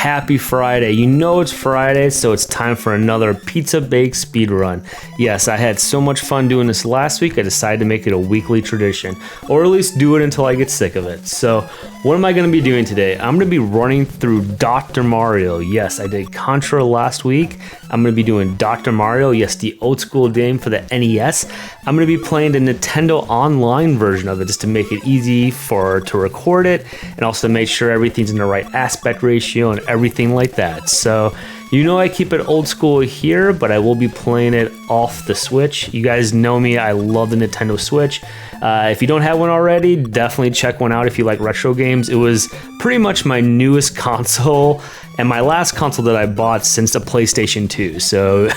happy Friday. You know it's Friday, so it's time for another Pizza Bake Speedrun. Yes, I had so much fun doing this last week, I decided to make it a weekly tradition, or at least do it until I get sick of it. So, what am I going to be doing today? I'm going to be running through Dr. Mario. Yes, I did Contra last week. I'm going to be doing Dr. Mario, yes, the old school game for the NES. I'm going to be playing the Nintendo Online version of it just to make it easy to record it, and also to make sure everything's in the right aspect ratio and everything like that. So you know I keep it old school here, but I will be playing it off the Switch. You guys know me, I love the Nintendo Switch. If you don't have one already, definitely check one out if you like retro games. It was pretty much my newest console and my last console that I bought since the PlayStation 2. So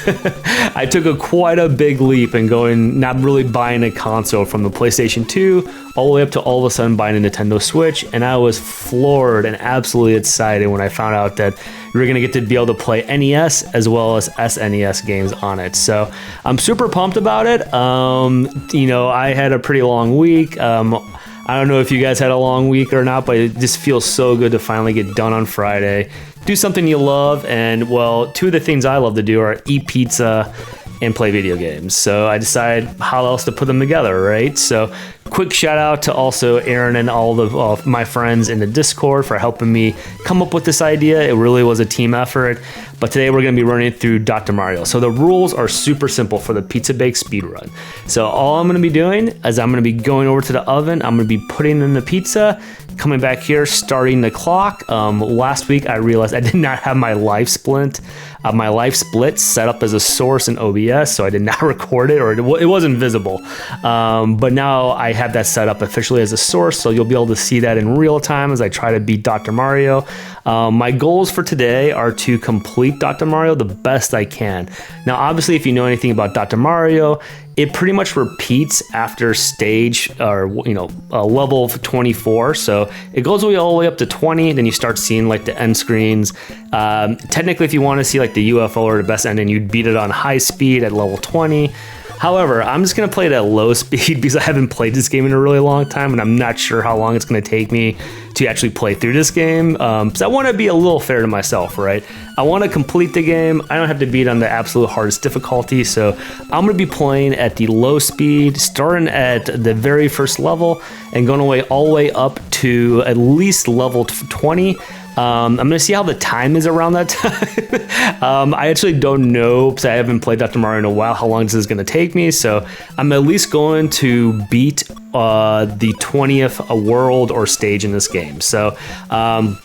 I took quite a big leap in not really buying a console from the PlayStation 2 all the way up to all of a sudden buying a Nintendo Switch. And I was floored and absolutely excited when I found out that we were going to get to be able to play NES as well as SNES games on it. So I'm super pumped about it. I had a pretty long week. I don't know if you guys had a long week or not, but it just feels so good to finally get done on Friday. Do something you love, and well, two of the things I love to do are eat pizza and play video games. So I decided how else to put them together, right? So quick shout out to also Aaron and all of my friends in the Discord for helping me come up with this idea. It really was a team effort. But today we're going to be running through Dr. Mario. So the rules are super simple for the Pizza Bake Speedrun. So all I'm going to be doing is I'm going to be going over to the oven. I'm going to be putting in the pizza, coming back here, starting the clock. Last week I realized I did not have my life split set up as a source in OBS, so I did not record it, or it wasn't visible. But now I have that set up officially as a source, so you'll be able to see that in real time as I try to beat Dr. Mario. My goals for today are to complete Dr. Mario the best I can. Now, obviously, if you know anything about Dr. Mario, it pretty much repeats after stage or level of 24. So it goes all the way up to 20. Then you start seeing like the end screens. Technically, if you want to see like the UFO or the best ending, you'd beat it on high speed at level 20. However, I'm just going to play it at low speed because I haven't played this game in a really long time, and I'm not sure how long it's going to take me to actually play through this game. So I want to be a little fair to myself, right? I want to complete the game. I don't have to beat on the absolute hardest difficulty, so I'm going to be playing at the low speed, starting at the very first level and going all the way up to at least level 20. I'm going to see how the time is around that time. I actually don't know because I haven't played Dr. Mario in a while how long this is going to take me. So I'm at least going to beat the 20th world or stage in this game. So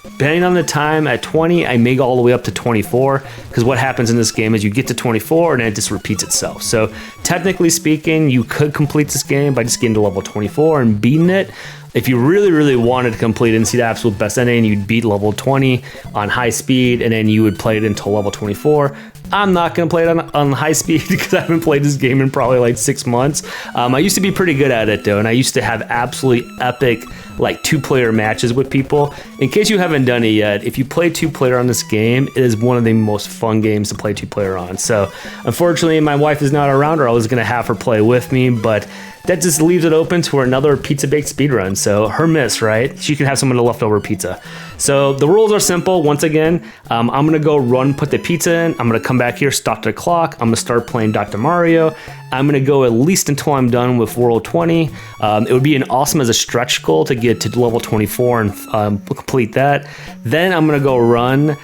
depending on the time, at 20, I may go all the way up to 24, because what happens in this game is you get to 24 and then it just repeats itself. So technically speaking, you could complete this game by just getting to level 24 and beating it. If you really, really wanted to complete it and see the absolute best ending, you'd beat level 20 on high speed, and then you would play it until level 24. I'm not going to play it on high speed because I haven't played this game in probably like 6 months. I used to be pretty good at it though, and I used to have absolutely epic like 2-player matches with people. In case you haven't done it yet, if you play 2-player on this game, it is one of the most fun games to play 2-player on. So unfortunately, my wife is not around, or I was going to have her play with me, but that just leaves it open to another Pizza Bake Speedrun. So her miss, right? She can have some of the leftover pizza. So the rules are simple. Once again, I'm going to go put the pizza in. I'm going to come back here, stop the clock. I'm going to start playing Dr. Mario. I'm going to go at least until I'm done with World 20. It would be awesome as a stretch goal to get to level 24 and complete that. Then I'm going to go run,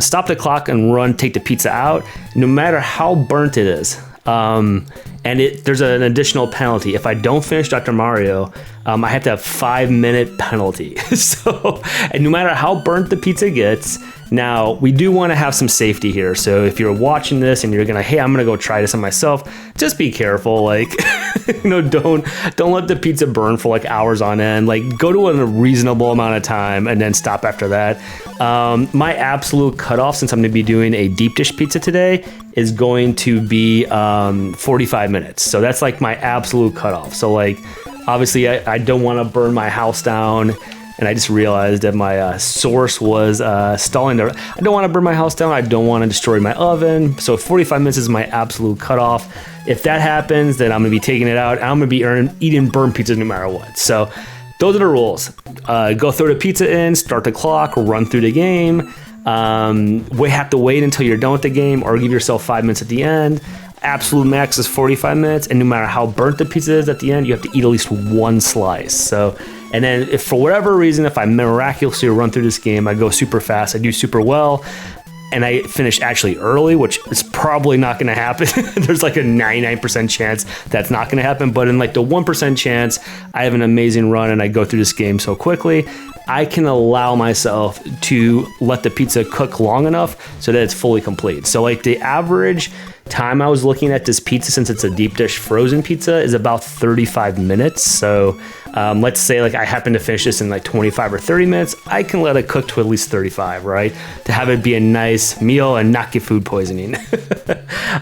stop the clock and run, take the pizza out, no matter how burnt it is. And there's an additional penalty. If I don't finish Dr. Mario, I have to have 5-minute penalty. So, and no matter how burnt the pizza gets, now we do want to have some safety here. So if you're watching this and you're gonna, hey, I'm gonna go try this on myself, just be careful. Like, don't let the pizza burn for like hours on end. Like, go to a reasonable amount of time and then stop after that. My absolute cutoff, since I'm gonna be doing a deep dish pizza today, is going to be 45 minutes. So that's like my absolute cutoff. So like, obviously I don't want to burn my house down, and I just realized that my source was stalling there. I don't want to burn my house down. I don't want to destroy my oven. So 45 minutes is my absolute cutoff. If that happens, then I'm going to be taking it out. I'm going to be eating burnt pizza no matter what. So those are the rules. Go throw the pizza in, start the clock, run through the game. We have to wait until you're done with the game, or give yourself 5 minutes at the end. Absolute max is 45 minutes, and no matter how burnt the pizza is at the end, you have to eat at least one slice. So, and then if for whatever reason, if I miraculously run through this game, I go super fast, I do super well, and I finish actually early, which is probably not going to happen. There's like a 99% chance that's not going to happen, but in like the 1% chance I have an amazing run and I go through this game so quickly, I can allow myself to let the pizza cook long enough so that it's fully complete. So like the average time I was looking at this pizza, since it's a deep dish frozen pizza, is about 35 minutes. So let's say like I happen to finish this in like 25 or 30 minutes, I can let it cook to at least 35, right? To have it be a nice meal and not get food poisoning.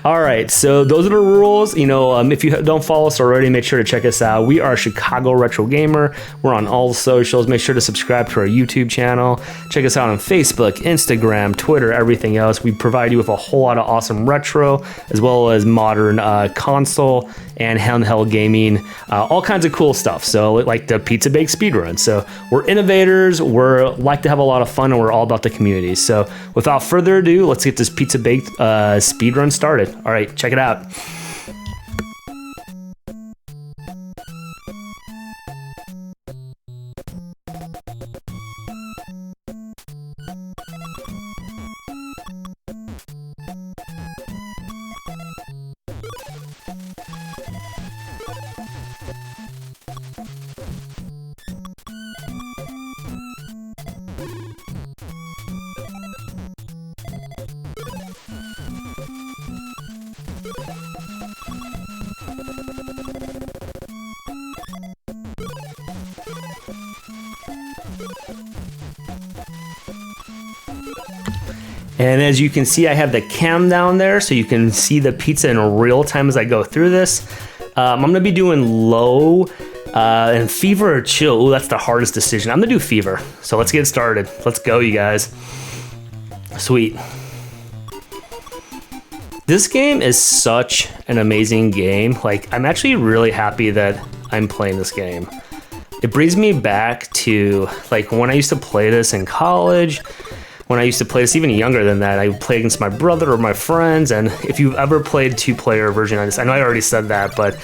All right, so those are the rules. You know, if you don't follow us already, make sure to check us out. We are Chicago Retro Gamer. We're on all the socials. Make sure to subscribe to our YouTube channel. Check us out on Facebook, Instagram, Twitter, everything else. We provide you with a whole lot of awesome retro, as well as modern console and handheld gaming, all kinds of cool stuff. So like the Pizza Bake Speedrun. So we're innovators, we're like to have a lot of fun, and we're all about the community. So without further ado, let's get this Pizza Bake Speedrun started. All right, check it out. And as you can see, I have the cam down there so you can see the pizza in real time as I go through this. I'm gonna be doing low and fever or chill. Ooh, that's the hardest decision. I'm gonna do fever. So let's get started. Let's go, you guys. Sweet. This game is such an amazing game. Like, I'm actually really happy that I'm playing this game. It brings me back to like when I used to play this in college. When I used to play this even younger than that, I would play against my brother or my friends. And if you've ever played two-player version of this, I know I already said that, but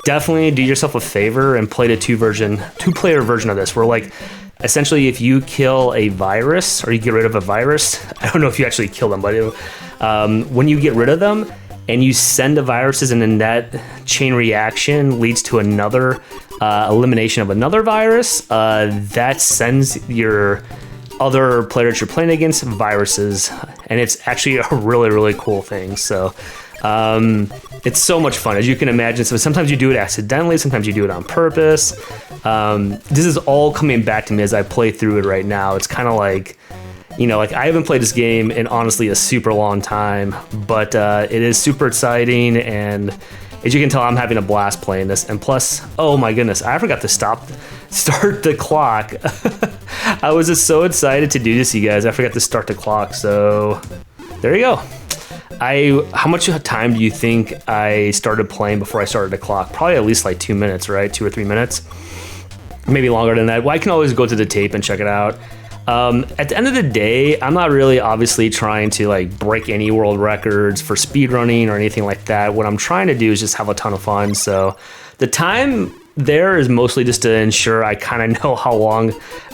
definitely do yourself a favor and play the two-player version of this, where like essentially if you kill a virus or you get rid of a virus, I don't know if you actually kill them, but when you get rid of them and you send the viruses, and then that chain reaction leads to another elimination of another virus, that sends your other players you're playing against viruses, and it's actually a really, really cool thing. So it's so much fun, as you can imagine. So sometimes you do it accidentally, sometimes you do it on purpose. This is all coming back to me as I play through it right now. It's kind of like, you know, like I haven't played this game in honestly a super long time, but it is super exciting, and as you can tell, I'm having a blast playing this. And plus, oh my goodness, I forgot to start the clock. I was just so excited to do this, you guys. I forgot to start the clock, so there you go. How much time do you think I started playing before I started the clock? Probably at least like 2 minutes, right? 2 or 3 minutes, maybe longer than that. Well, I can always go to the tape and check it out. At the end of the day, I'm not really obviously trying to like break any world records for speedrunning or anything like that. What I'm trying to do is just have a ton of fun. So the time there is mostly just to ensure I kind of know how long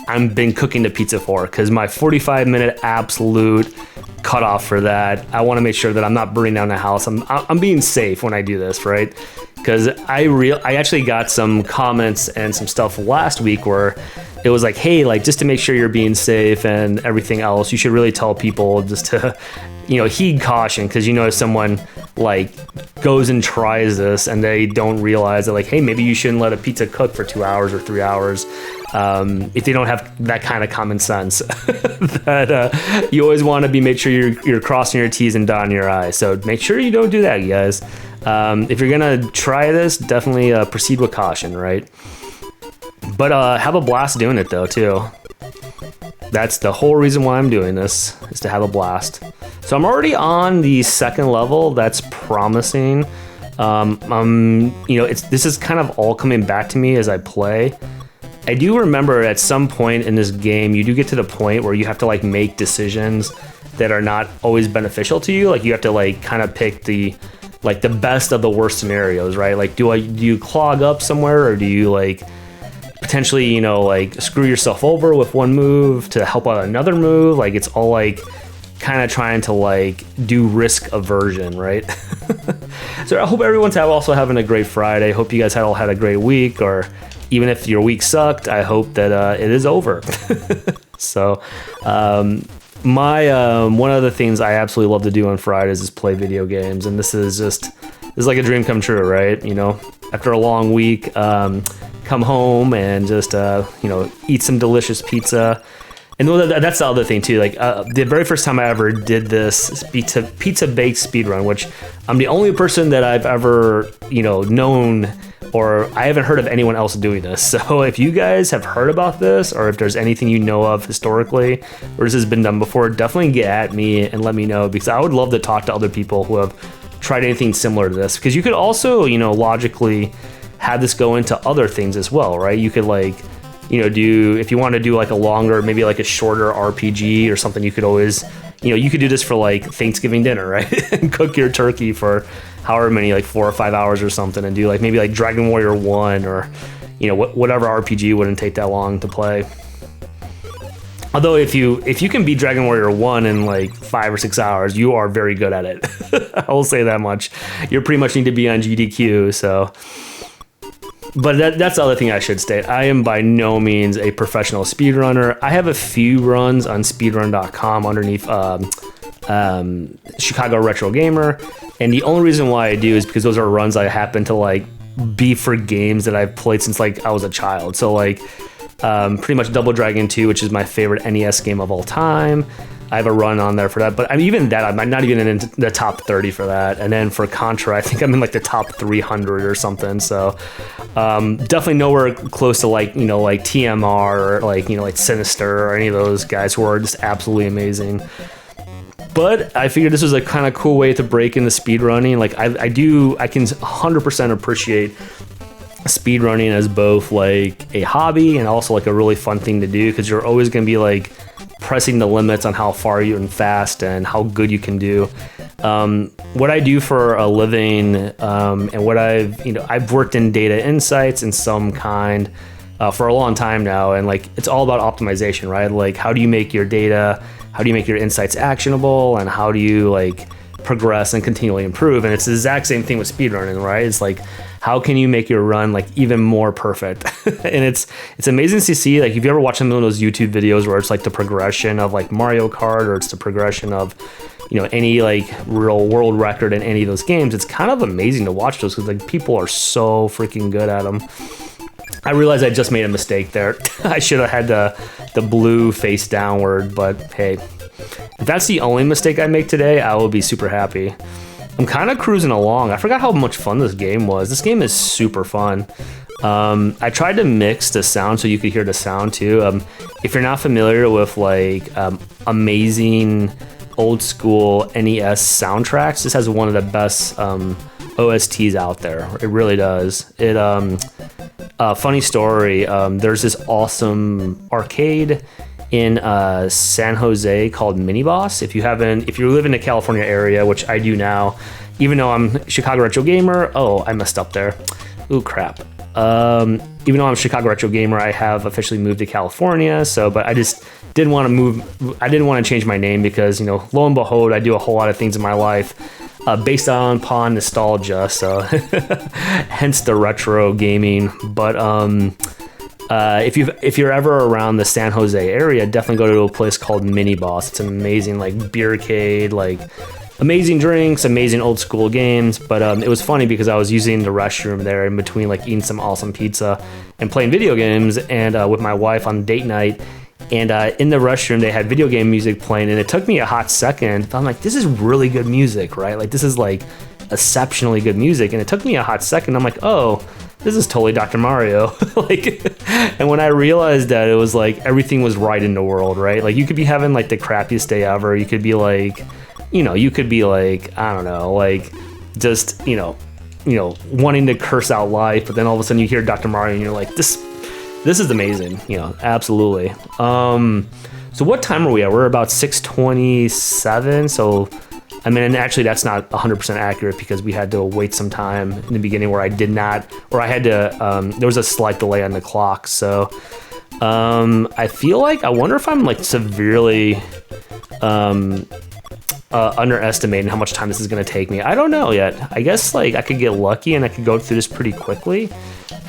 I've been cooking the pizza for, because my 45-minute absolute cutoff for that, I want to make sure that I'm not burning down the house. I'm being safe when I do this, right? Because I actually got some comments and some stuff last week where it was like, hey, like just to make sure you're being safe and everything else, you should really tell people just to, you know, heed caution, because you know if someone like goes and tries this and they don't realize that like, hey, maybe you shouldn't let a pizza cook for 2 hours or 3 hours, if they don't have that kind of common sense. That you always want to make sure you're crossing your T's and dotting your I's. So make sure you don't do that, you guys. If you're gonna try this, definitely proceed with caution, right? But have a blast doing it though too. That's the whole reason why I'm doing this, is to have a blast. So I'm already on the second level. That's promising. You know, this is kind of all coming back to me as I play. I do remember at some point in this game, you do get to the point where you have to like make decisions that are not always beneficial to you. Like you have to like kind of pick the best of the worst scenarios, right? Like do you clog up somewhere, or do you like potentially, you know, like screw yourself over with one move to help out another move? Like it's all like kind of trying to like do risk aversion, right? So I hope everyone's also having a great Friday. Hope you guys all had a great week, or even if your week sucked, I hope that it is over. So my one of the things I absolutely love to do on Fridays is play video games, and this is like a dream come true, right? You know, after a long week, come home and just you know, eat some delicious pizza. And that's the other thing too. Like the very first time I ever did this pizza bake speedrun, which I'm the only person that I've ever, you know, known, or I haven't heard of anyone else doing this. So if you guys have heard about this, or if there's anything you know of historically, or this has been done before, definitely get at me and let me know, because I would love to talk to other people who have tried anything similar to this. Because you could also, you know, logically have this go into other things as well, right? You could like, you know, if you want to do like a longer, maybe like a shorter RPG or something, you could always, you know, you could do this for like Thanksgiving dinner, right? And cook your turkey for however many, like 4 or 5 hours or something, and do like maybe like Dragon Warrior 1, or, you know, whatever RPG wouldn't take that long to play. Although if you can beat Dragon Warrior 1 in like 5 or 6 hours, you are very good at it. I will say that much. You pretty much need to be on GDQ, so. But that's the other thing I should state. I am by no means a professional speedrunner. I have a few runs on speedrun.com underneath Chicago Retro Gamer. And the only reason why I do is because those are runs I happen to like be for games that I've played since like I was a child. So like pretty much Double Dragon 2, which is my favorite NES game of all time. I have a run on there for that, but even that, I'm not even in the top 30 for that. And then for Contra, I think I'm in like the top 300 or something. So definitely nowhere close to like, you know, like TMR or like, you know, like Sinister or any of those guys who are just absolutely amazing. But I figured this was a kind of cool way to break into speedrunning. Like I can 100% appreciate speedrunning as both like a hobby and also like a really fun thing to do, because you're always going to be like pressing the limits on how far you and fast and how good you can do. What I do for a living, and what I've worked in data insights in some kind for a long time now, and like it's all about optimization, right? Like how do you make your data, how do you make your insights actionable, and how do you like progress and continually improve? And it's the exact same thing with speedrunning, right? It's like, how can you make your run like even more perfect? And it's amazing to see, like if you ever watch some of those YouTube videos where it's like the progression of like Mario Kart, or it's the progression of, you know, any like real world record in any of those games, it's kind of amazing to watch those, because like people are so freaking good at them. I realized I just made a mistake there. I should have had the blue face downward, but hey, if that's the only mistake I make today, I will be super happy. I'm kind of cruising along. I forgot how much fun this game was. This game is super fun. I tried to mix the sound so you could hear the sound too. If you're not familiar with like amazing old school NES soundtracks, this has one of the best OSTs out there. It really does. Funny story, there's this awesome arcade in San Jose called Mini Boss. If you live in the California area, which I do now, even though I'm Chicago Retro Gamer, I messed up there. Ooh, crap. Even though I'm Chicago Retro Gamer, I have officially moved to California. But I just didn't want to move. I didn't want to change my name because, you know, lo and behold, I do a whole lot of things in my life based upon nostalgia. So hence the retro gaming. But if you're ever around the San Jose area, definitely go to a place called Mini Boss. It's an amazing like beercade, like amazing drinks, amazing old school games. But it was funny because I was using the restroom there in between like eating some awesome pizza and playing video games, and with my wife on date night. And in the restroom, they had video game music playing, and it took me a hot second. I'm like, this is really good music, right? Like, this is like exceptionally good music. And it took me a hot second. I'm like, oh, this is totally Dr. Mario. And when I realized that, it was like everything was right in the world, right? Like, you could be having like the crappiest day ever. You could be like, I don't know, like just, wanting to curse out life. But then all of a sudden you hear Dr. Mario and you're like, this is amazing, absolutely. So what time are we at? We're about 6:27. So, I mean, and actually that's not 100% accurate because we had to wait some time in the beginning where I did not, or I had to, there was a slight delay on the clock. So, I feel like, I wonder if I'm like severely, underestimating how much time this is going to take me. I don't know yet. I guess like I could get lucky and I could go through this pretty quickly.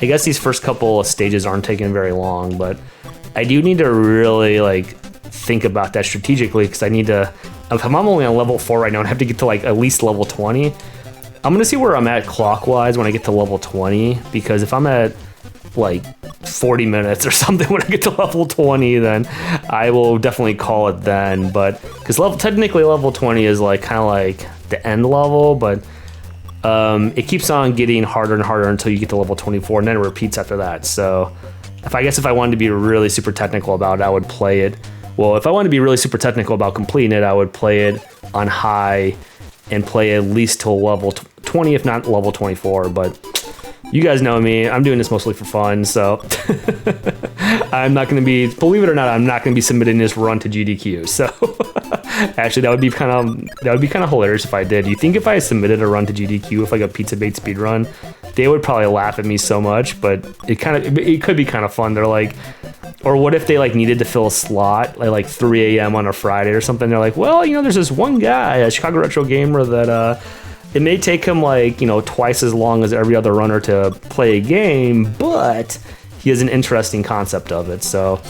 I guess these first couple of stages aren't taking very long, but I do need to really like think about that strategically because I need to, if I'm only on level 4 right now and have to get to like at least level 20, I'm going to see where I'm at clockwise when I get to level 20, because if I'm at like 40 minutes or something when I get to level 20, then I will definitely call it then. But because technically level 20 is like kind of like the end level, but it keeps on getting harder and harder until you get to level 24, and then it repeats after that. So if I wanted to be really super technical about it, I would play it. Well, if I wanted to be really super technical about completing it, I would play it on high and play at least till level 20, if not level 24. But you guys know me, I'm doing this mostly for fun, so I'm not going to be, believe it or not, I'm not going to be submitting this run to GDQ. So actually, that would be kind of hilarious if I did. You think if I submitted a run to GDQ with like a pizza bait speed run, they would probably laugh at me so much, but it could be kind of fun. They're like, or what if they like needed to fill a slot like 3 a.m. on a Friday or something? They're like, well, you know, there's this one guy, a Chicago Retro Gamer, that it may take him like, you know, twice as long as every other runner to play a game, but he has an interesting concept of it. So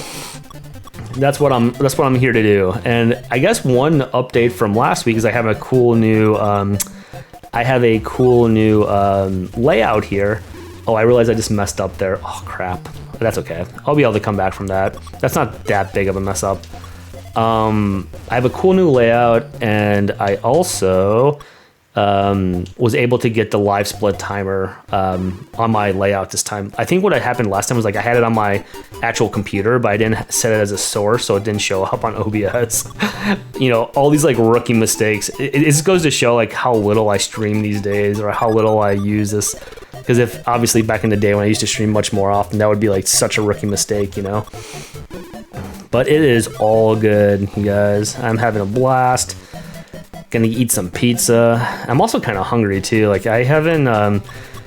that's what I'm here to do. And I guess one update from last week is I have a cool new layout here. Oh, I realized I just messed up there. Oh crap. That's okay. I'll be able to come back from that. That's not that big of a mess up. I have a cool new layout, and I also was able to get the live split timer on my layout this time. I think what had happened last time was like I had it on my actual computer, but I didn't set it as a source, so it didn't show up on OBS. You know, all these like rookie mistakes. It just goes to show like how little I stream these days, or how little I use this. Because if obviously back in the day when I used to stream much more often, that would be like such a rookie mistake, you know. But it is all good, you guys. I'm having a blast. Gonna eat some pizza. I'm also kind of hungry too. Like I haven't,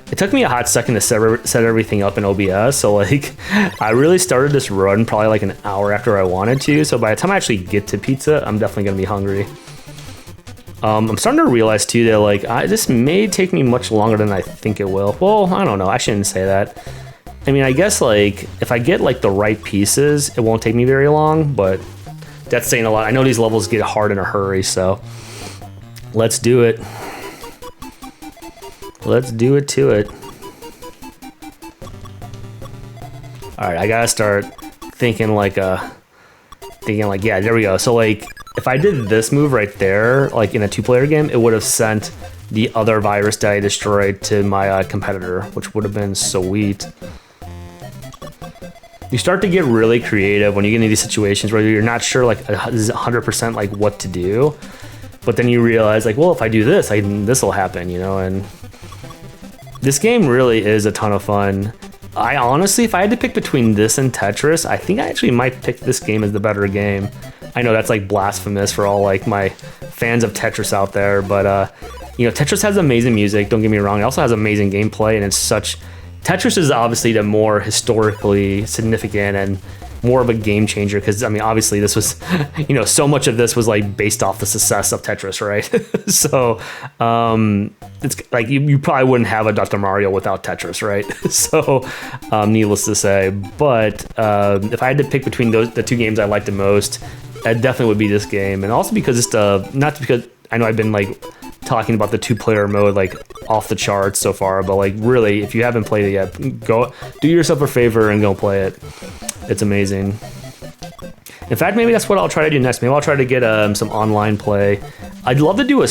it took me a hot second to set everything up in OBS. So like I really started this run probably like an hour after I wanted to. So by the time I actually get to pizza, I'm definitely gonna be hungry. I'm starting to realize too that like this may take me much longer than I think it will. Well, I don't know. I shouldn't say that. I mean, I guess like if I get like the right pieces, it won't take me very long, but that's saying a lot. I know these levels get hard in a hurry, so let's do it. Let's do it to it. All right, I gotta start thinking like, yeah, there we go. So like, if I did this move right there, like in a 2-player game, it would have sent the other virus that I destroyed to my competitor, which would have been sweet. You start to get really creative when you get into these situations where you're not sure like 100% like what to do, but then you realize like, well, if I do this, this will happen, you know. And this game really is a ton of fun. I honestly, if I had to pick between this and Tetris, I think I actually might pick this game as the better game. I know that's like blasphemous for all like my fans of Tetris out there, but you know, Tetris has amazing music, don't get me wrong. It also has amazing gameplay, and it's such, Tetris is obviously the more historically significant and more of a game changer, because I mean obviously this was, you know, so much of this was like based off the success of Tetris, right? So it's like you probably wouldn't have a Dr. Mario without Tetris, right? So needless to say, but if I had to pick between the two games I liked the most, it definitely would be this game. And also because it's not because I know I've been like talking about the 2-player mode like off the charts so far, but like really, if you haven't played it yet, go do yourself a favor and go play it. It's amazing. In fact, maybe that's what I'll try to do next. Maybe I'll try to get some online play. I'd love to do a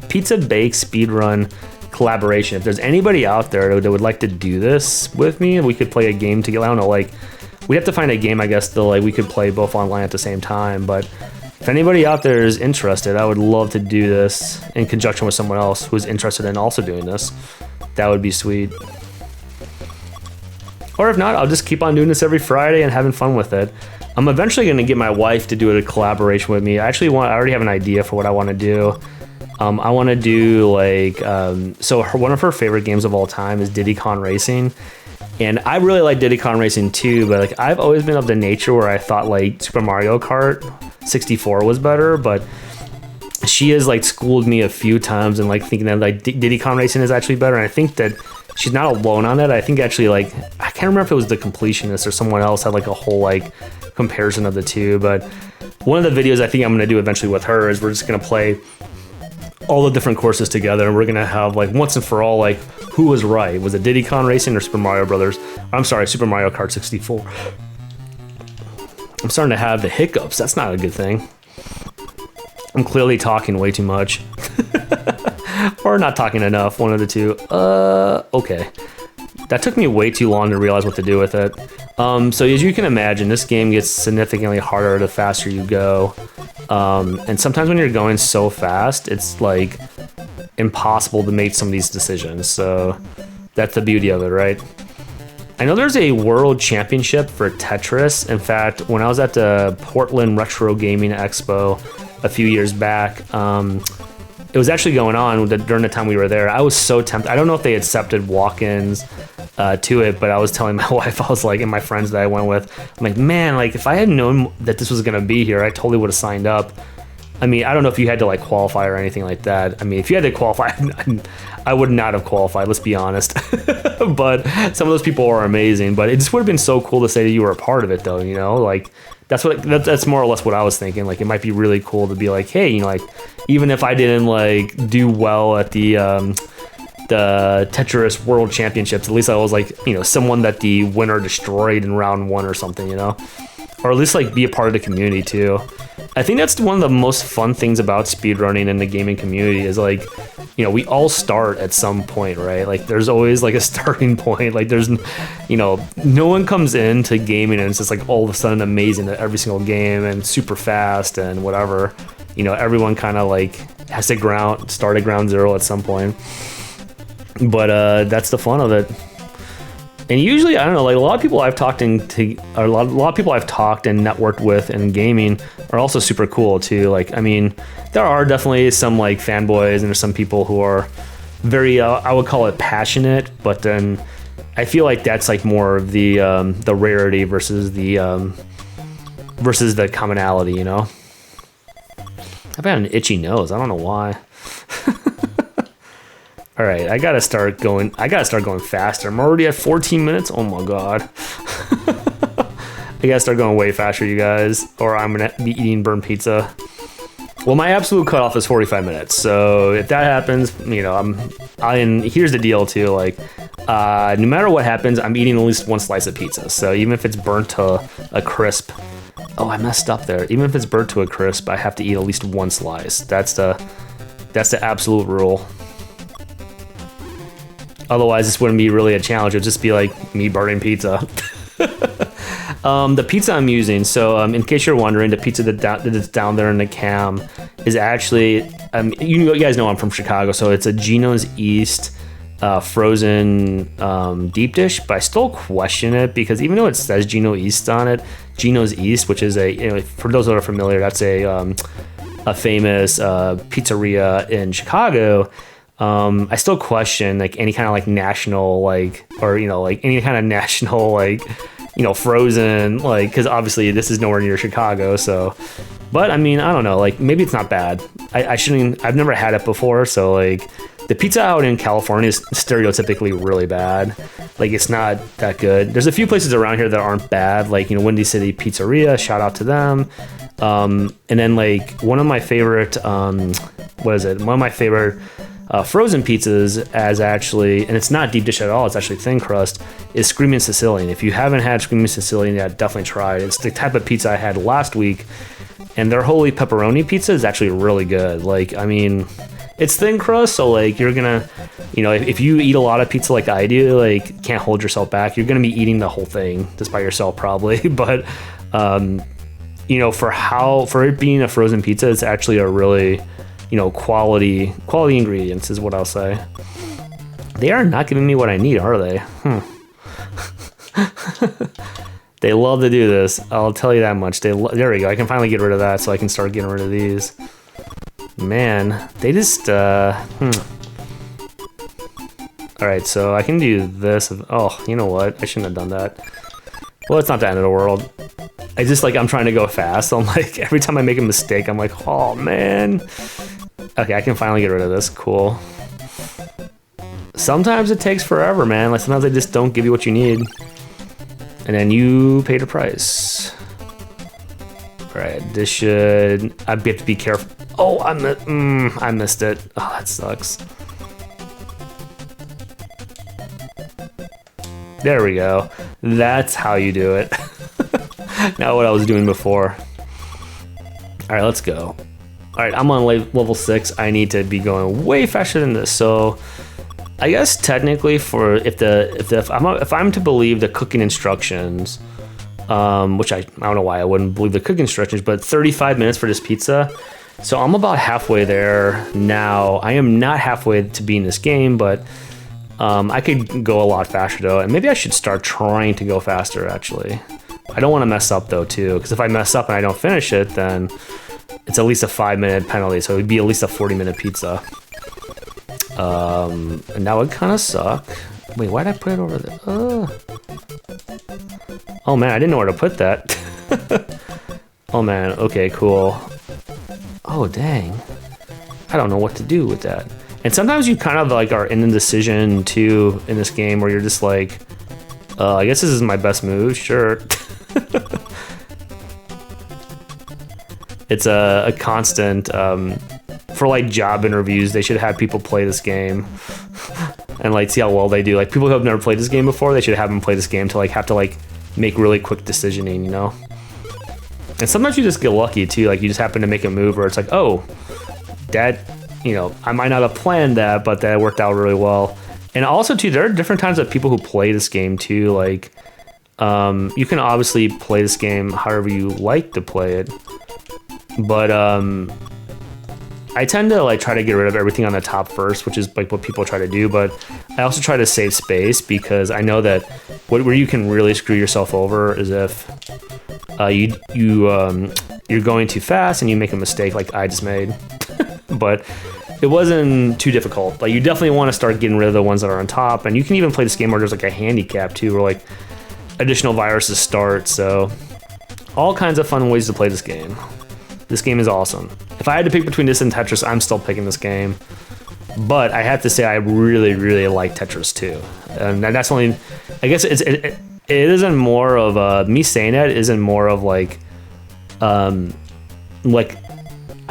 pizza bake speed run collaboration. If there's anybody out there that would like to do this with me, we could play a game together. I don't know, like we'd have to find a game, I guess, that like we could play both online at the same time. But if anybody out there is interested, I would love to do this in conjunction with someone else who's interested in also doing this. That would be sweet. Or if not, I'll just keep on doing this every Friday and having fun with it. I'm eventually going to get my wife to do a collaboration with me. I already have an idea for what I want to do. I want to do like, one of her favorite games of all time is Diddy Kong Racing. And I really like Diddy Kong Racing too, but like I've always been of the nature where I thought like Super Mario Kart 64 was better, but she has like schooled me a few times and like thinking that like Diddy Kong Racing is actually better. And I think that she's not alone on it. I think actually like, I can't remember if it was The Completionist or someone else had like a whole like comparison of the two, but one of the videos I think I'm going to do eventually with her is we're just going to play all the different courses together, and we're going to have like once and for all, like who was right? Was it Diddy Kong Racing or Super Mario Kart 64? I'm starting to have the hiccups. That's not a good thing. I'm clearly talking way too much. Or not talking enough, one of the two. Okay. That took me way too long to realize what to do with it. So as you can imagine, this game gets significantly harder the faster you go. And sometimes when you're going so fast, it's like impossible to make some of these decisions. So that's the beauty of it, right? I know there's a world championship for Tetris. In fact, when I was at the Portland Retro Gaming Expo a few years back, it was actually going on during the time we were there. I was so tempted. I don't know if they accepted walk-ins to it, but I was telling my wife, I was like, and my friends that I went with, I'm like, man, like if I had known that this was gonna be here, I totally would have signed up. I mean, I don't know if you had to like qualify or anything like that. I mean, if you had to qualify, I would not have qualified, let's be honest. But some of those people are amazing, but it just would have been so cool to say that you were a part of it though, you know, like that's more or less what I was thinking. Like it might be really cool to be like, hey, you know, like even if I didn't like do well at the Tetris World Championships, at least I was like, you know, someone that the winner destroyed in round 1 or something, you know, or at least like be a part of the community too. I think that's one of the most fun things about speedrunning in the gaming community is like, you know, we all start at some point, right? Like there's always like a starting point. Like there's, you know, no one comes into gaming and it's just like all of a sudden amazing at every single game and super fast and whatever. You know, everyone kind of like has to start at ground zero at some point. But that's the fun of it. And usually, I don't know, like a lot of people I've talked and networked with in gaming are also super cool too. Like, I mean, there are definitely some like fanboys and there's some people who are very, I would call it passionate, but then I feel like that's like more of the rarity versus the commonality, you know? I've had an itchy nose. I don't know why. All right, I gotta start going faster. I'm already at 14 minutes. Oh my God. I gotta start going way faster, you guys, or I'm gonna be eating burnt pizza. Well, my absolute cutoff is 45 minutes. So if that happens, you know, and here's the deal too, like, no matter what happens, I'm eating at least one slice of pizza. So even if it's burnt to a crisp, oh, I messed up there. Even if it's burnt to a crisp, I have to eat at least one slice. That's the absolute rule. Otherwise, this wouldn't be really a challenge. It would just be like me burning pizza. The pizza I'm using, so in case you're wondering, the pizza that's down there in the cam is actually, you guys know I'm from Chicago, so it's a Gino's East frozen deep dish, but I still question it because even though it says Gino East on it, Gino's East, which is for those that are familiar, that's a famous pizzeria in Chicago. I still question like any kind of like national like, or you know, like any kind of national like, you know, frozen, like, because obviously this is nowhere near Chicago, so, but I mean, I don't know, like maybe it's not bad. I've never had it before, so like the pizza out in California is stereotypically really bad. Like it's not that good. There's a few places around here that aren't bad, like, you know, Windy City Pizzeria, shout out to them. And then like one of my favorite, frozen pizzas as actually, and it's not deep dish at all, it's actually thin crust, is Screaming Sicilian. If you haven't had Screaming Sicilian yet, definitely try it. It's the type of pizza I had last week, and their holy pepperoni pizza is actually really good. Like, I mean, it's thin crust, so like you're gonna, you know, if you eat a lot of pizza like I do, like can't hold yourself back, you're gonna be eating the whole thing just by yourself probably. But you know, for it being a frozen pizza, it's actually a really, you know, quality ingredients is what I'll say. They are not giving me what I need, are they? They love to do this. I'll tell you that much. There we go. I can finally get rid of that, so I can start getting rid of these. Man, they just. All right, so I can do this. Oh, you know what? I shouldn't have done that. Well, it's not the end of the world. I just I'm trying to go fast. So I'm like, every time I make a mistake, I'm like, oh man. Okay, I can finally get rid of this. Cool. Sometimes it takes forever, man. Like sometimes they just don't give you what you need. And then you pay the price. All right, this should... I have to be careful. Oh, I missed it. Oh, that sucks. There we go. That's how you do it. Not what I was doing before. All right, let's go. All right, I'm on level 6. I need to be going way faster than this. So I guess technically for if I'm to believe the cooking instructions, which I don't know why I wouldn't believe the cooking instructions, but 35 minutes for this pizza. So I'm about halfway there now. I am not halfway to beating this game, but I could go a lot faster though, and maybe I should start trying to go faster actually. I don't want to mess up though too, because if I mess up and I don't finish it, then it's at least a 5-minute penalty, so it'd be at least a 40-minute pizza. And that would kind of suck. Wait, why'd I put it over there? Oh man, I didn't know where to put that. Oh man, okay, cool. Oh dang. I don't know what to do with that. And sometimes you kind of are in the decision too in this game where you're just like, I guess this is my best move, sure. It's a constant, for job interviews, they should have people play this game and see how well they do. People who have never played this game before, they should have them play this game to have to make really quick decisioning, you know? And sometimes you just get lucky too, you just happen to make a move where it's oh, that, you know, I might not have planned that, but that worked out really well. And also too, there are different kinds of people who play this game too, you can obviously play this game however you like to play it, but I tend to try to get rid of everything on the top first, which is what people try to do, but I also try to save space because I know that where you can really screw yourself over is if you're going too fast and you make a mistake like I just made. But it wasn't too difficult. You definitely want to start getting rid of the ones that are on top, and you can even play this game where there's a handicap too, where additional viruses start. So all kinds of fun ways to play this game. This game is awesome. If I had to pick between this and Tetris, I'm still picking this game. But I have to say I really, really like Tetris too. And that's only, I guess it isn't more of me saying that isn't more of I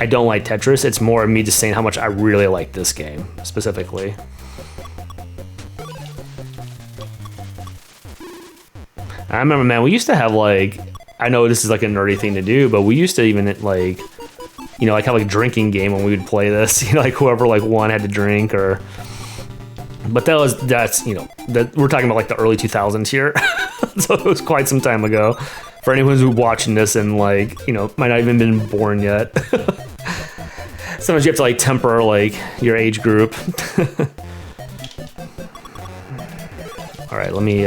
don't like Tetris. It's more of me just saying how much I really like this game specifically. I remember, man, we used to have I know this is a nerdy thing to do, but we used to even have a drinking game when we would play this. Whoever won had to drink, or. But that's we're talking about the early 2000s here, so it was quite some time ago. For anyone who's watching this and might not even been born yet. Sometimes you have to temper your age group. All right, let me.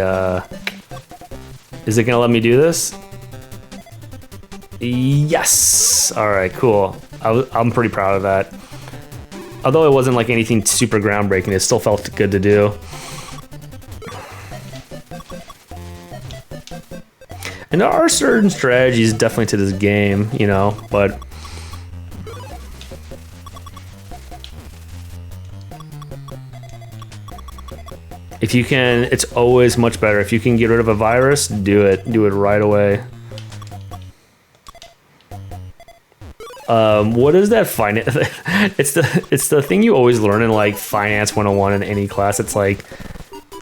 Is it gonna let me do this? Yes. All right, cool. I'm pretty proud of that. Although it wasn't anything super groundbreaking, it still felt good to do. And there are certain strategies definitely to this game, but if you can, it's always much better. If you can get rid of a virus, do it. Do it right away. What is that finance? It's the thing you always learn in finance 101 in any class. It's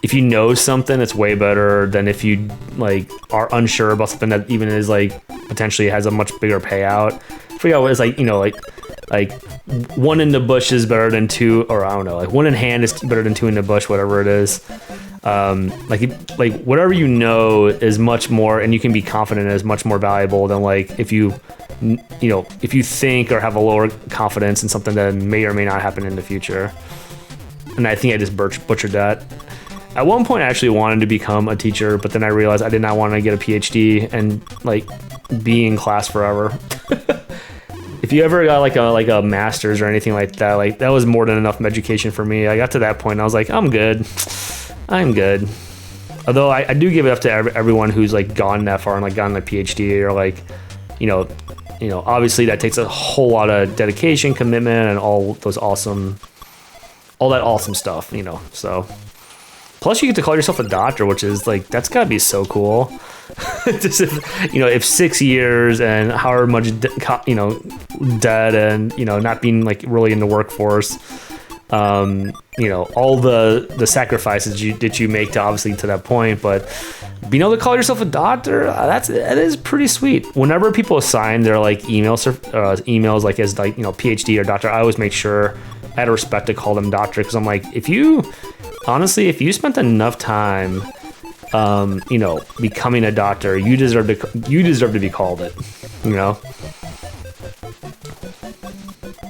if you know something, it's way better than if you are unsure about something that even is potentially has a much bigger payout. I forget what it's one in the bush is better than two, or I don't know, one in hand is better than two in the bush, whatever it is. Whatever you know is much more, and you can be confident is much more valuable than if you think or have a lower confidence in something that may or may not happen in the future. And I think I just butchered that. At one point, I actually wanted to become a teacher, but then I realized I did not want to get a PhD and like be in class forever. If you ever got like a master's or anything like that was more than enough education for me. I got to that point, and I was like, I'm good. Although I do give it up to everyone who's like gone that far and like gotten a PhD or like, you know, obviously that takes a whole lot of dedication, commitment, and all that awesome stuff, you know. So plus you get to call yourself a doctor, which is like, that's gotta be so cool. Just if 6 years and however much dead and not being like really in the workforce, all the sacrifices that you make to obviously to that point, but being able to call yourself a doctor, that is pretty sweet. Whenever people assign their like emails like as like PhD or doctor, I always make sure I had respect to call them doctor, because I'm like, if you spent enough time becoming a doctor, you deserve to be called it,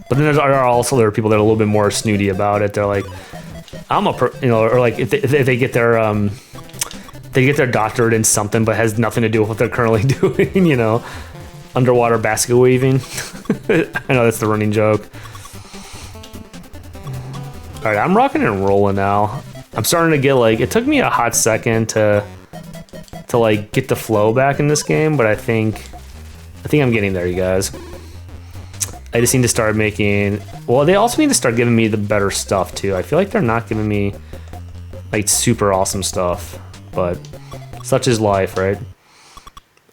But then there are people that are a little bit more snooty about it. They're like, or like if they get their doctorate in something but has nothing to do with what they're currently doing, underwater basket weaving. I know that's the running joke. All right, I'm rocking and rolling now. I'm starting to get like, it took me a hot second to like get the flow back in this game, but I think I'm getting there, you guys. I just need to start making, well, they also need to start giving me the better stuff too. I feel like they're not giving me like super awesome stuff, but such is life, right?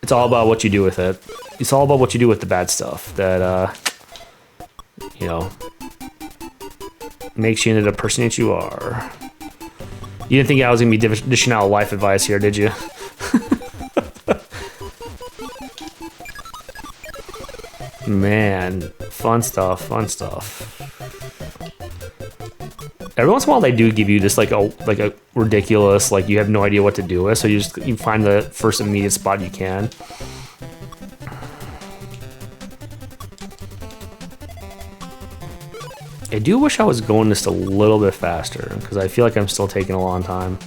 It's all about what you do with it. It's all about what you do with the bad stuff that, makes you into the person that you are. You didn't think I was gonna be dishing out life advice here, did you? Man, fun stuff. Every once in a while, they do give you just like a ridiculous, like you have no idea what to do with, so you find the first immediate spot you can. I do wish I was going just a little bit faster, because I feel like I'm still taking a long time.